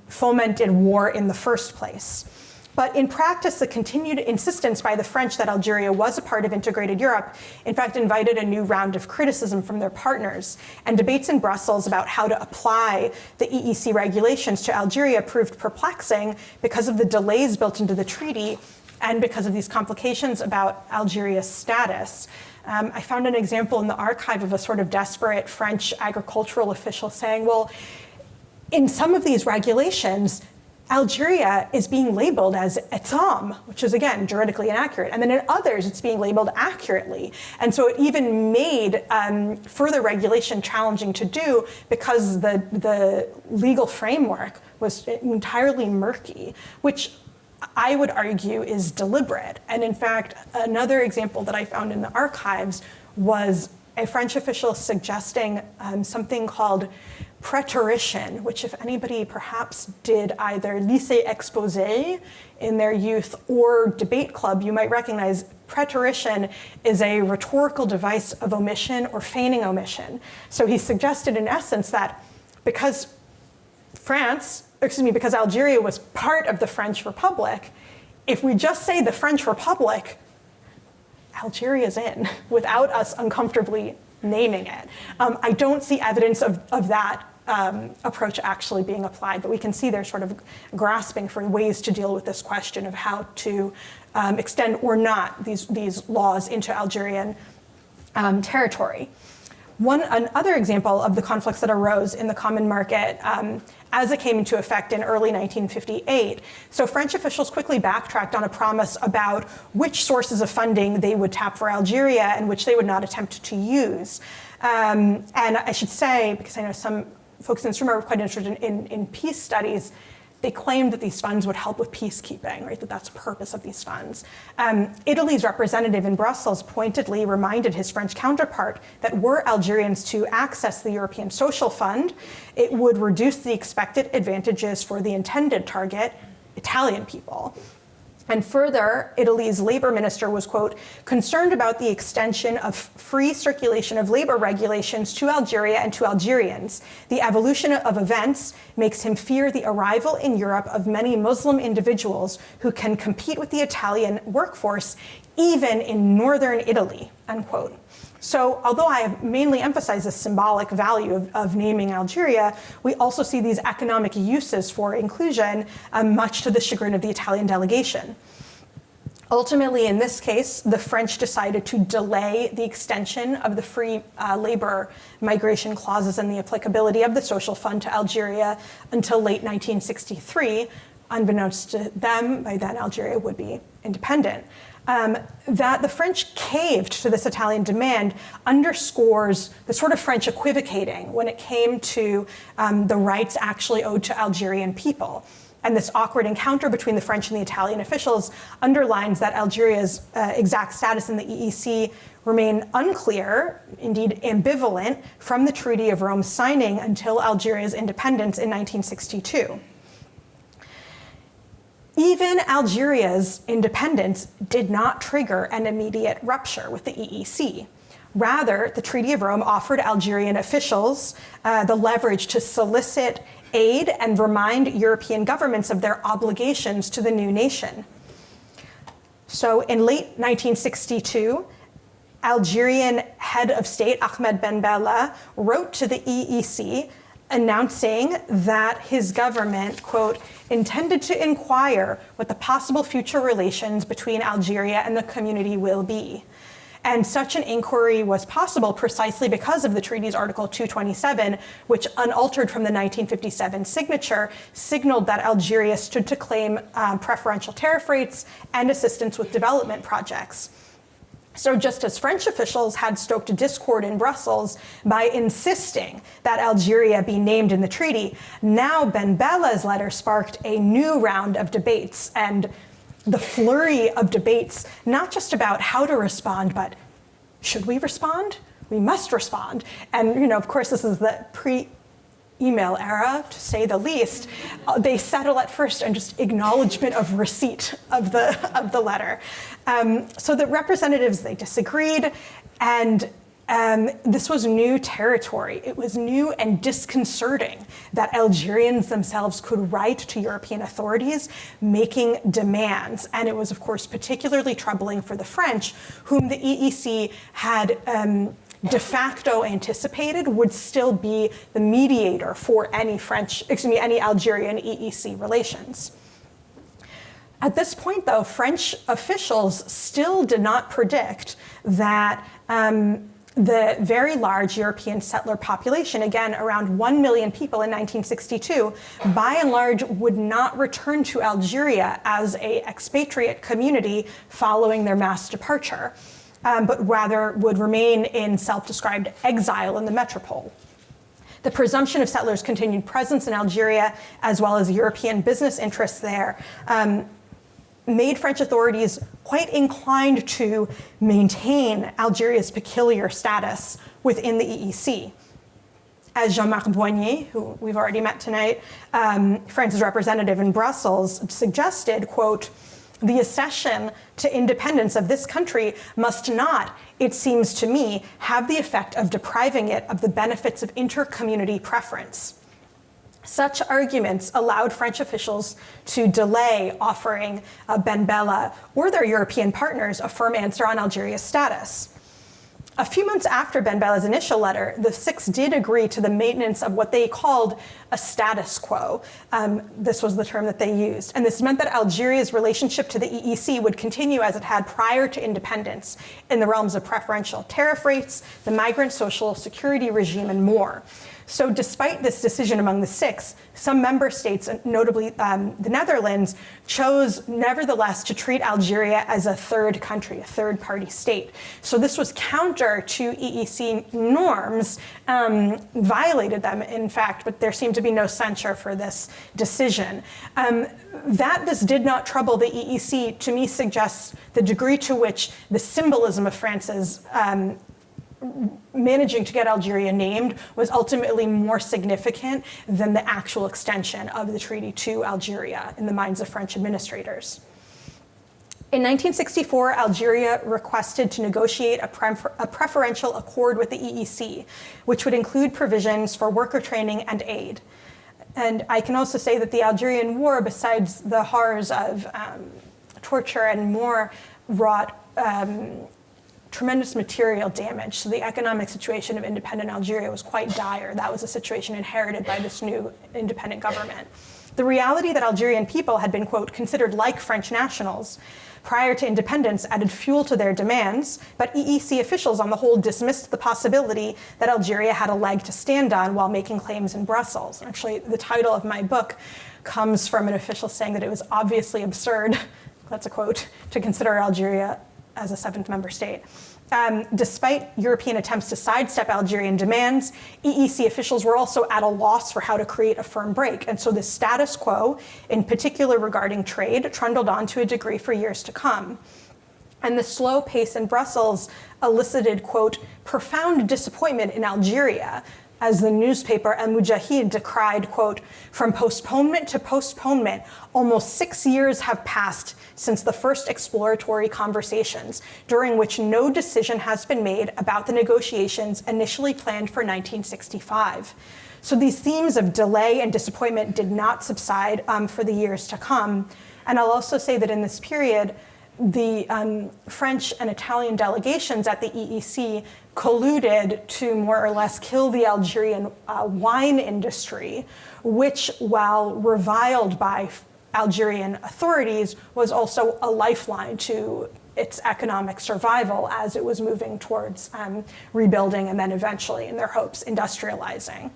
fomented war in the first place. But in practice, the continued insistence by the French that Algeria was a part of integrated Europe, in fact, invited a new round of criticism from their partners. And debates in Brussels about how to apply the EEC regulations to Algeria proved perplexing because of the delays built into the treaty and because of these complications about Algeria's status. I found an example in the archive of a sort of desperate French agricultural official saying, well, in some of these regulations, Algeria is being labeled as etam, which is, again, juridically inaccurate. And then in others, it's being labeled accurately. And so it even made further regulation challenging to do because the legal framework was entirely murky, which I would argue is deliberate. And in fact, another example that I found in the archives was a French official suggesting something called preterition, which if anybody perhaps did either lycée exposé in their youth or debate club, you might recognize preterition is a rhetorical device of omission or feigning omission. So he suggested in essence that because Algeria was part of the French Republic, if we just say the French Republic, Algeria's in without us uncomfortably naming it. I don't see evidence of that approach actually being applied, but we can see they're sort of grasping for ways to deal with this question of how to extend or not these laws into Algerian territory. Another example of the conflicts that arose in the common market as it came into effect in early 1958. So French officials quickly backtracked on a promise about which sources of funding they would tap for Algeria and which they would not attempt to use. And I should say, because I know some folks in this room are quite interested in peace studies, they claimed that these funds would help with peacekeeping, right? That's the purpose of these funds. Italy's representative in Brussels pointedly reminded his French counterpart that were Algerians to access the European Social Fund, it would reduce the expected advantages for the intended target, Italian people. And further, Italy's labor minister was, quote, concerned about the extension of free circulation of labor regulations to Algeria and to Algerians. The evolution of events makes him fear the arrival in Europe of many Muslim individuals who can compete with the Italian workforce, even in northern Italy, unquote. So although I have mainly emphasized the symbolic value of naming Algeria, we also see these economic uses for inclusion, much to the chagrin of the Italian delegation. Ultimately, in this case, the French decided to delay the extension of the free labor migration clauses and the applicability of the social fund to Algeria until late 1963. Unbeknownst to them, by then Algeria would be independent. That the French caved to this Italian demand underscores the sort of French equivocating when it came to the rights actually owed to Algerian people. And this awkward encounter between the French and the Italian officials underlines that Algeria's exact status in the EEC remain unclear, indeed ambivalent, from the Treaty of Rome signing until Algeria's independence in 1962. Even Algeria's independence did not trigger an immediate rupture with the EEC. Rather, the Treaty of Rome offered Algerian officials the leverage to solicit aid and remind European governments of their obligations to the new nation. So in late 1962, Algerian head of state Ahmed Ben Bella wrote to the EEC announcing that his government, quote, intended to inquire what the possible future relations between Algeria and the community will be. And such an inquiry was possible precisely because of the treaty's Article 227, which, unaltered from the 1957 signature, signaled that Algeria stood to claim preferential tariff rates and assistance with development projects. So just as French officials had stoked a discord in Brussels by insisting that Algeria be named in the treaty, now Ben Bella's letter sparked a new round of debates, and the flurry of debates, not just about how to respond, but should we respond? We must respond. And of course, this is the pre-email era, to say the least. They settle at first on just acknowledgement of receipt of the letter. So the representatives, they disagreed, and this was new territory. It was new and disconcerting that Algerians themselves could write to European authorities making demands. And it was, of course, particularly troubling for the French, whom the EEC had de facto anticipated would still be the mediator for any Algerian EEC relations. At this point, though, French officials still did not predict that the very large European settler population, again, around 1 million people in 1962, by and large would not return to Algeria as an expatriate community following their mass departure, but rather would remain in self-described exile in the metropole. The presumption of settlers' continued presence in Algeria, as well as European business interests there, made French authorities quite inclined to maintain Algeria's peculiar status within the EEC. As Jean-Marc Boigny, who we've already met tonight, France's representative in Brussels, suggested, quote, the accession to independence of this country must not, it seems to me, have the effect of depriving it of the benefits of inter-community preference. Such arguments allowed French officials to delay offering Ben Bella or their European partners a firm answer on Algeria's status. A few months after Ben Bella's initial letter, the Six did agree to the maintenance of what they called a status quo. This was the term that they used. And this meant that Algeria's relationship to the EEC would continue as it had prior to independence in the realms of preferential tariff rates, the migrant social security regime, and more. So despite this decision among the Six, some member states, notably the Netherlands, chose nevertheless to treat Algeria as a third country, a third-party state. So this was counter to EEC norms, violated them, in fact, but there seemed to be no censure for this decision. That this did not trouble the EEC, to me, suggests the degree to which the symbolism of France's managing to get Algeria named was ultimately more significant than the actual extension of the treaty to Algeria in the minds of French administrators. In 1964, Algeria requested to negotiate a preferential accord with the EEC, which would include provisions for worker training and aid. And I can also say that the Algerian War, besides the horrors of torture and more, wrought tremendous material damage. So the economic situation of independent Algeria was quite dire. That was a situation inherited by this new independent government. The reality that Algerian people had been, quote, considered like French nationals prior to independence added fuel to their demands, but EEC officials on the whole dismissed the possibility that Algeria had a leg to stand on while making claims in Brussels. Actually, the title of my book comes from an official saying that it was obviously absurd, that's a quote, to consider Algeria as a seventh member state. Despite European attempts to sidestep Algerian demands, EEC officials were also at a loss for how to create a firm break. And so the status quo, in particular regarding trade, trundled on to a degree for years to come. And the slow pace in Brussels elicited, quote, profound disappointment in Algeria, as the newspaper El Mujahid decried, quote, from postponement to postponement, almost 6 years have passed since the first exploratory conversations, during which no decision has been made about the negotiations initially planned for 1965. So these themes of delay and disappointment did not subside for the years to come. And I'll also say that in this period, the French and Italian delegations at the EEC colluded to more or less kill the Algerian wine industry, which, while reviled by Algerian authorities, was also a lifeline to its economic survival as it was moving towards rebuilding and then eventually, in their hopes, industrializing.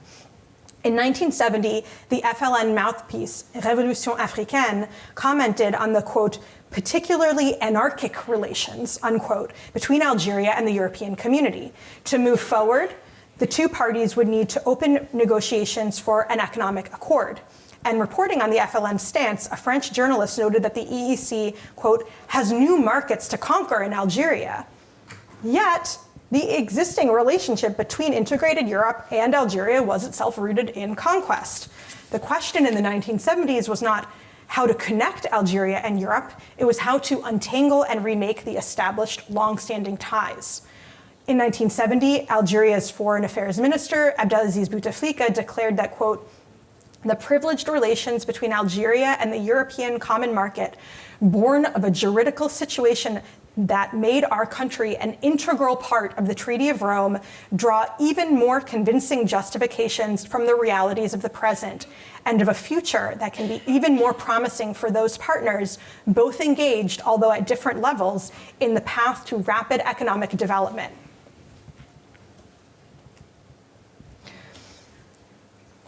In 1970, the FLN mouthpiece, Révolution Africaine, commented on the, quote, particularly anarchic relations, unquote, between Algeria and the European community. To move forward, the two parties would need to open negotiations for an economic accord. And reporting on the FLN stance, a French journalist noted that the EEC, quote, has new markets to conquer in Algeria. Yet, the existing relationship between integrated Europe and Algeria was itself rooted in conquest. The question in the 1970s was not how to connect Algeria and Europe, it was how to untangle and remake the established long-standing ties. In 1970, Algeria's Foreign Affairs Minister, Abdelaziz Bouteflika, declared that, quote, the privileged relations between Algeria and the European Common Market, born of a juridical situation that made our country an integral part of the Treaty of Rome, draw even more convincing justifications from the realities of the present and of a future that can be even more promising for those partners, both engaged, although at different levels, in the path to rapid economic development.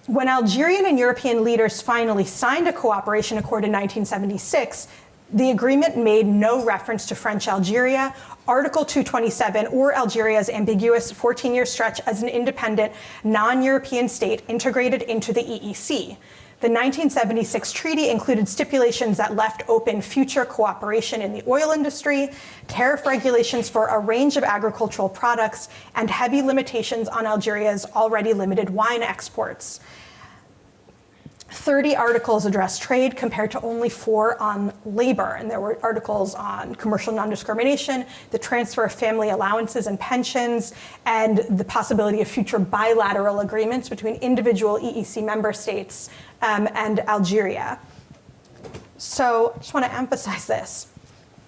When Algerian and European leaders finally signed a cooperation accord in 1976, the agreement made no reference to French Algeria, Article 227, or Algeria's ambiguous 14-year stretch as an independent, non-European state integrated into the EEC. The 1976 treaty included stipulations that left open future cooperation in the oil industry, tariff regulations for a range of agricultural products, and heavy limitations on Algeria's already limited wine exports. 30 articles address trade compared to only 4 on labor. And there were articles on commercial non-discrimination, the transfer of family allowances and pensions, and the possibility of future bilateral agreements between individual EEC member states and Algeria. So I just want to emphasize this.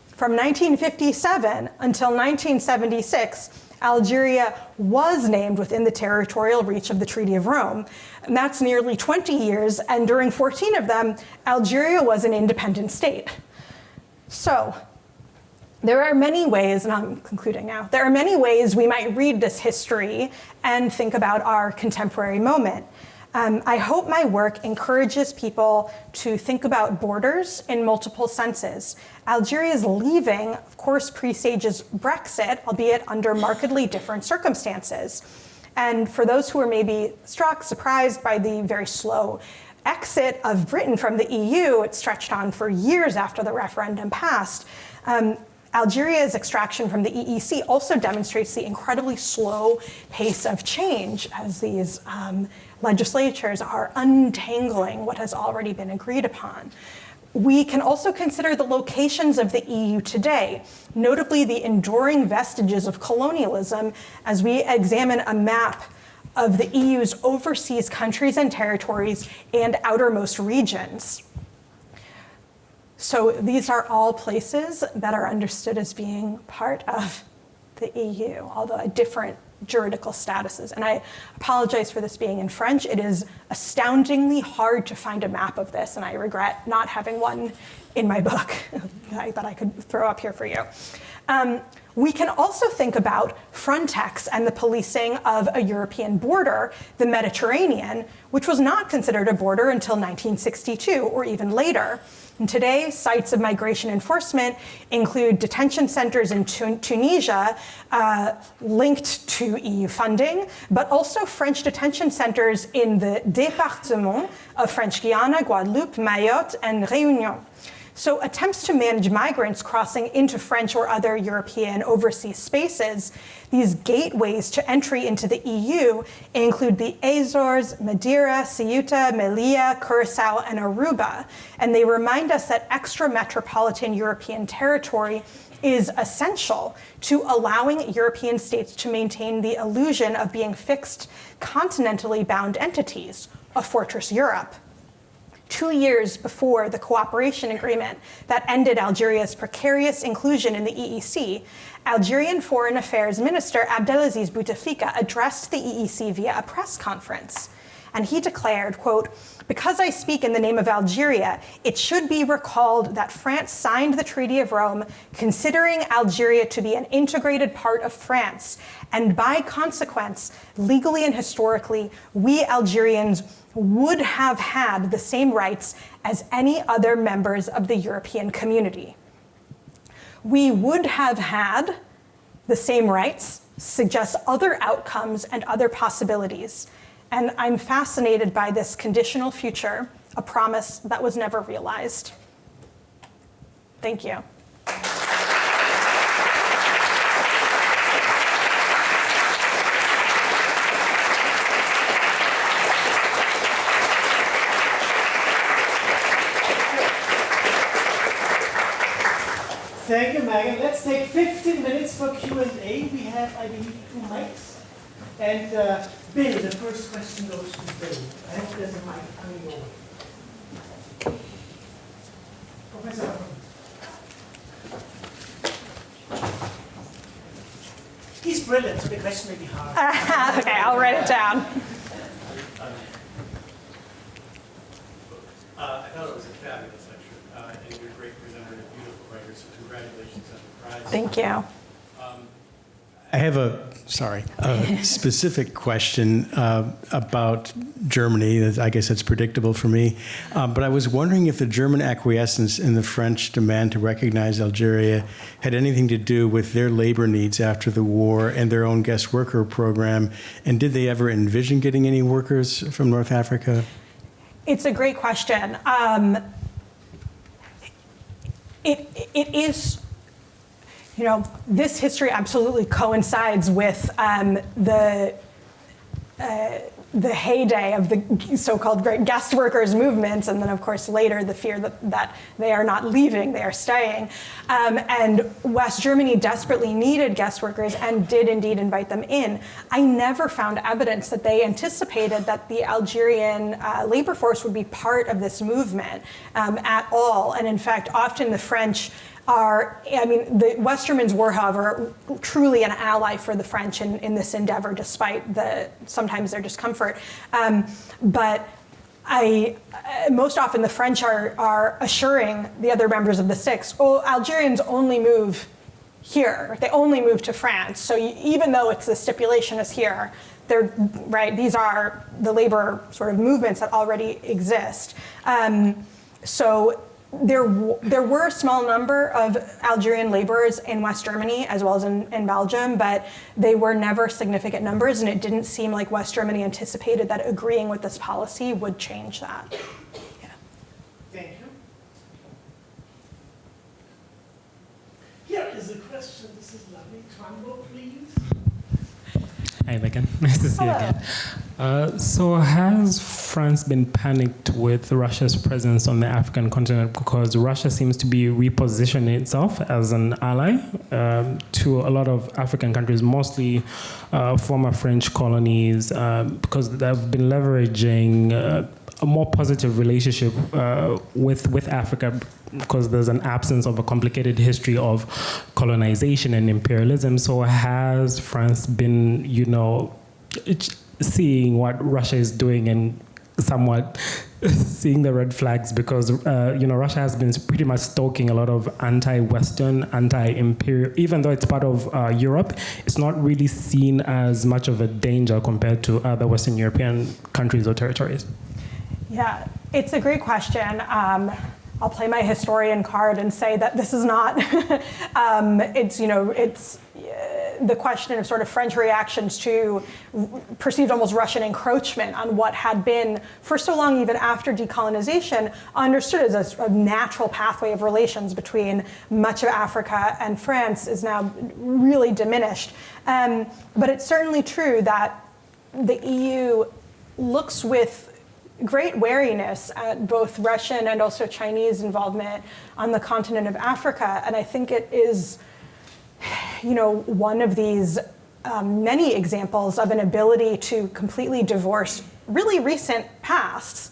From 1957 until 1976, Algeria was named within the territorial reach of the Treaty of Rome. And that's nearly 20 years, and during 14 of them, Algeria was an independent state. So there are many ways, and I'm concluding now, there are many ways we might read this history and think about our contemporary moment. I hope my work encourages people to think about borders in multiple senses. Algeria's leaving, of course, presages Brexit, albeit under markedly different circumstances. And for those who are maybe struck, surprised by the very slow exit of Britain from the EU, it stretched on for years after the referendum passed. Algeria's extraction from the EEC also demonstrates the incredibly slow pace of change as these legislatures are untangling what has already been agreed upon. We can also consider the locations of the EU today, notably the enduring vestiges of colonialism, as we examine a map of the EU's overseas countries and territories and outermost regions. So these are all places that are understood as being part of the EU, although at different juridical statuses. And I apologize for this being in French. It is astoundingly hard to find a map of this, and I regret not having one in my book that I could throw up here for you. We can also think about Frontex and the policing of a European border, the Mediterranean, which was not considered a border until 1962 or even later. And today, sites of migration enforcement include detention centers in Tunisia linked to EU funding, but also French detention centers in the département of French Guiana, Guadeloupe, Mayotte, and Réunion. So attempts to manage migrants crossing into French or other European overseas spaces, these gateways to entry into the EU include the Azores, Madeira, Ceuta, Melilla, Curacao, and Aruba. And they remind us that extra-metropolitan European territory is essential to allowing European states to maintain the illusion of being fixed, continentally bound entities, a fortress Europe. 2 years before the cooperation agreement that ended Algeria's precarious inclusion in the EEC, Algerian Foreign Affairs Minister Abdelaziz Bouteflika addressed the EEC via a press conference. And he declared, quote, "Because I speak in the name of Algeria, it should be recalled that France signed the Treaty of Rome considering Algeria to be an integrated part of France. And by consequence, legally and historically, we Algerians would have had the same rights as any other members of the European community." We would have had the same rights suggests other outcomes and other possibilities. And I'm fascinated by this conditional future, a promise that was never realized. Thank you. Thank you, Megan. Let's take 15 minutes for Q&A. We have, I believe, 2 mics. And Bill, the first question goes to Bill. I hope there's a mic coming over. Professor. He's brilliant, so the question may be hard. Okay, I'll write it down. I thought it was a fabulous lecture, and you're a great presenter and a beautiful writer, so congratulations on the prize. Thank you. I have a specific question about Germany. I guess it's predictable for me. But I was wondering if the German acquiescence in the French demand to recognize Algeria had anything to do with their labor needs after the war and their own guest worker program. And did they ever envision getting any workers from North Africa? It's a great question. It is, you know, this history absolutely coincides with the heyday of the so-called great guest workers movements, and then of course later the fear that they are not leaving, they are staying. And West Germany desperately needed guest workers and did indeed invite them in. I never found evidence that they anticipated that the Algerian labor force would be part of this movement at all. And in fact, often the French the West Germans were, however, truly an ally for the French in this endeavor, despite sometimes their discomfort. But most often the French are assuring the other members of the Six, Algerians only move here. They only move to France. So even though it's the stipulation is here, these are the labor sort of movements that already exist. So there were a small number of Algerian laborers in West Germany as well as in Belgium, but they were never significant numbers, and it didn't seem like West Germany anticipated that agreeing with this policy would change that. Yeah. Thank you. Here is a question. This is lovely. Trumbo, please. Hi, Megan. Nice to see you again. So has France been panicked with Russia's presence on the African continent because Russia seems to be repositioning itself as an ally to a lot of African countries, mostly former French colonies, because they've been leveraging a more positive relationship with Africa because there's an absence of a complicated history of colonization and imperialism. So has France been, seeing what Russia is doing and somewhat seeing the red flags because, Russia has been pretty much stoking a lot of anti-Western, anti-imperial, even though it's part of Europe, it's not really seen as much of a danger compared to other Western European countries or territories. Yeah, it's a great question. I'll play my historian card and say that this is not, it's the question of sort of French reactions to perceived almost Russian encroachment on what had been, for so long, even after decolonization, understood as a natural pathway of relations between much of Africa and France is now really diminished. But it's certainly true that the EU looks with great wariness at both Russian and also Chinese involvement on the continent of Africa. And I think it is, one of these many examples of an ability to completely divorce really recent pasts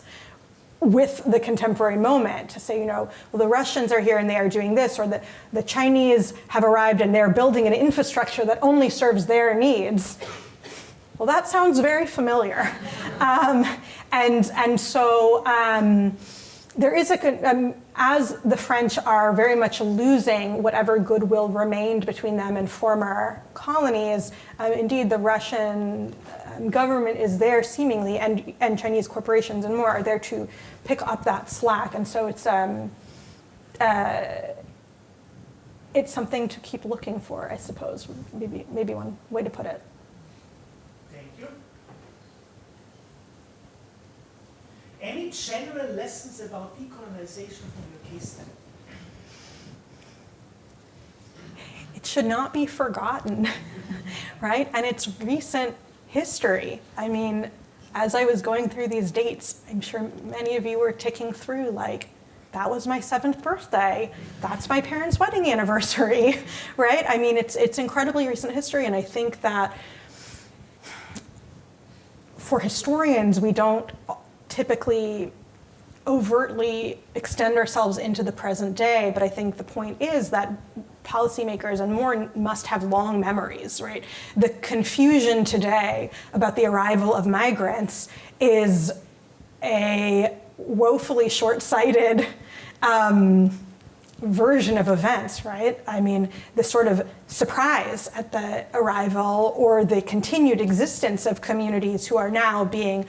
with the contemporary moment, to say, well, the Russians are here and they are doing this, or the Chinese have arrived and they're building an infrastructure that only serves their needs. Well, that sounds very familiar. And so there is as the French are very much losing whatever goodwill remained between them and former colonies, indeed the Russian government is there seemingly, and Chinese corporations and more are there to pick up that slack. And so it's something to keep looking for, I suppose, maybe one way to put it. Any general lessons about decolonization from your case study? It should not be forgotten, right? And it's recent history. I mean, as I was going through these dates, I'm sure many of you were ticking through that was my 7th birthday. That's my parents' wedding anniversary, right? I mean, it's incredibly recent history, and I think that for historians, we don't typically overtly extend ourselves into the present day, but I think the point is that policymakers and more must have long memories, right? The confusion today about the arrival of migrants is a woefully short-sighted version of events, right? I mean, the sort of surprise at the arrival or the continued existence of communities who are now being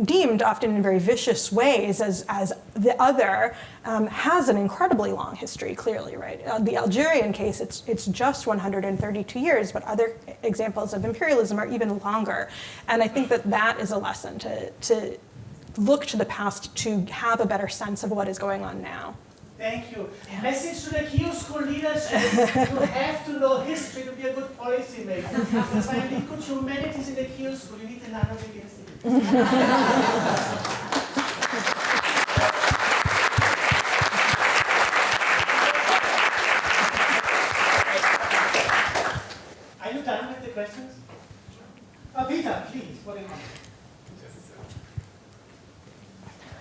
deemed often in very vicious ways as the other has an incredibly long history, clearly, right? The Algerian case, it's just 132 years, but other examples of imperialism are even longer. And I think that is a lesson to look to the past to have a better sense of what is going on now. Thank you. Yeah. Message to the Q School leadership, you have to know history to be a good policymaker. That's why you need good humanities in the Q School. You need the Nanovic Institute. Are you done with the questions? Peter, please, what do you want?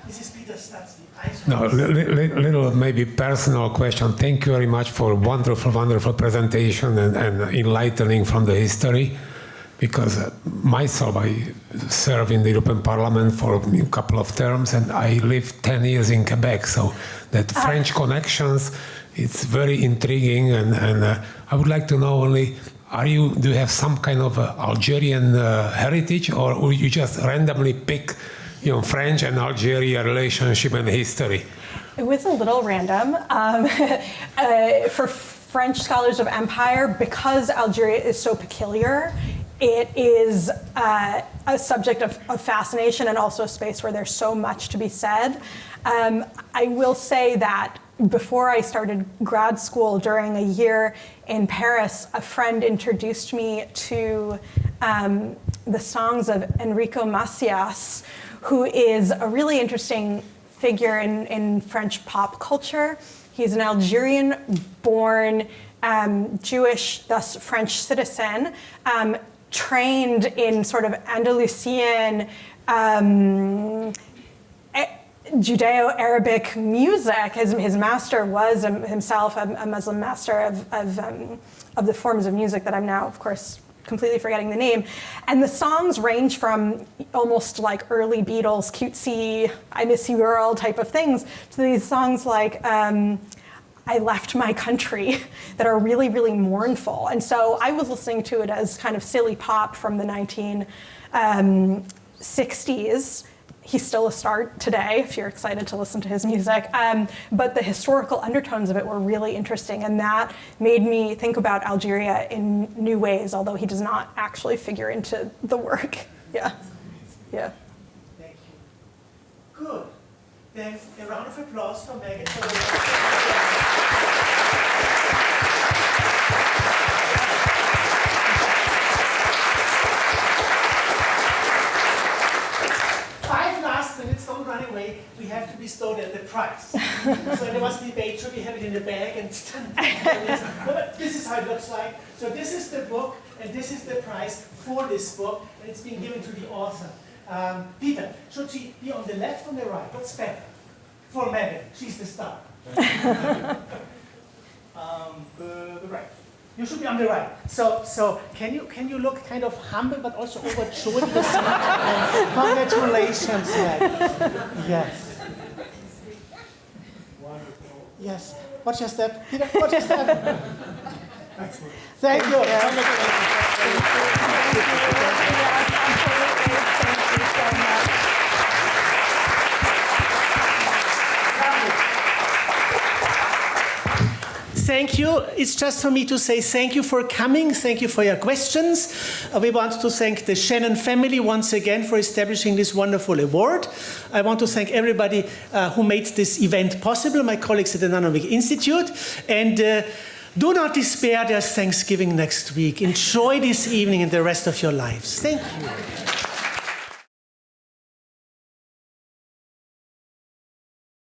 This is Peter Stutz. No, little maybe personal question. Thank you very much for wonderful presentation and enlightening from the history. Because myself, I served in the European Parliament for a couple of terms, and I lived 10 years in Quebec. So that French connections, it's very intriguing. And I would like to know only, do you have some kind of Algerian heritage, or you just randomly pick French and Algeria relationship and history? It was a little random. For French scholars of empire, because Algeria is so peculiar, it is a subject of fascination and also a space where there's so much to be said. I will say that before I started grad school, during a year in Paris, a friend introduced me to the songs of Enrico Macias, who is a really interesting figure in French pop culture. He's an Algerian-born Jewish, thus French citizen, trained in sort of Andalusian Judeo-Arabic music. His master was himself a Muslim master of the forms of music that I'm now, of course, completely forgetting the name. And the songs range from almost like early Beatles, cutesy, I Miss You Girl type of things, to these songs like I Left My Country that are really, really mournful. And so I was listening to it as kind of silly pop from the 1960s. He's still a star today, if you're excited to listen to his music. But the historical undertones of it were really interesting, and that made me think about Algeria in new ways, although he does not actually figure into the work. Yeah. Thank you. Good. Then a round of applause for Megan. 5 last minutes, don't run away. We have to bestow the prize. So there was a debate, should we have it in the bag? And but this is how it looks like. So this is the book, and this is the prize for this book, and it's been given to the author. Peter, should she be on the left or the right? What's better? For Megan, she's the star. The right. You should be on the right. So can you look kind of humble but also overjoyed at the same time? Congratulations, Megan. Yes. Wonderful. Yes. Watch your step, Peter. Watch your step. Excellent. Thank you. Thank you so much. Thank you. It's just for me to say thank you for coming. Thank you for your questions. We want to thank the Shannon family once again for establishing this wonderful award. I want to thank everybody who made this event possible, my colleagues at the Nanovic Institute. And do not despair, there's Thanksgiving next week. Enjoy this evening and the rest of your lives. Thank you.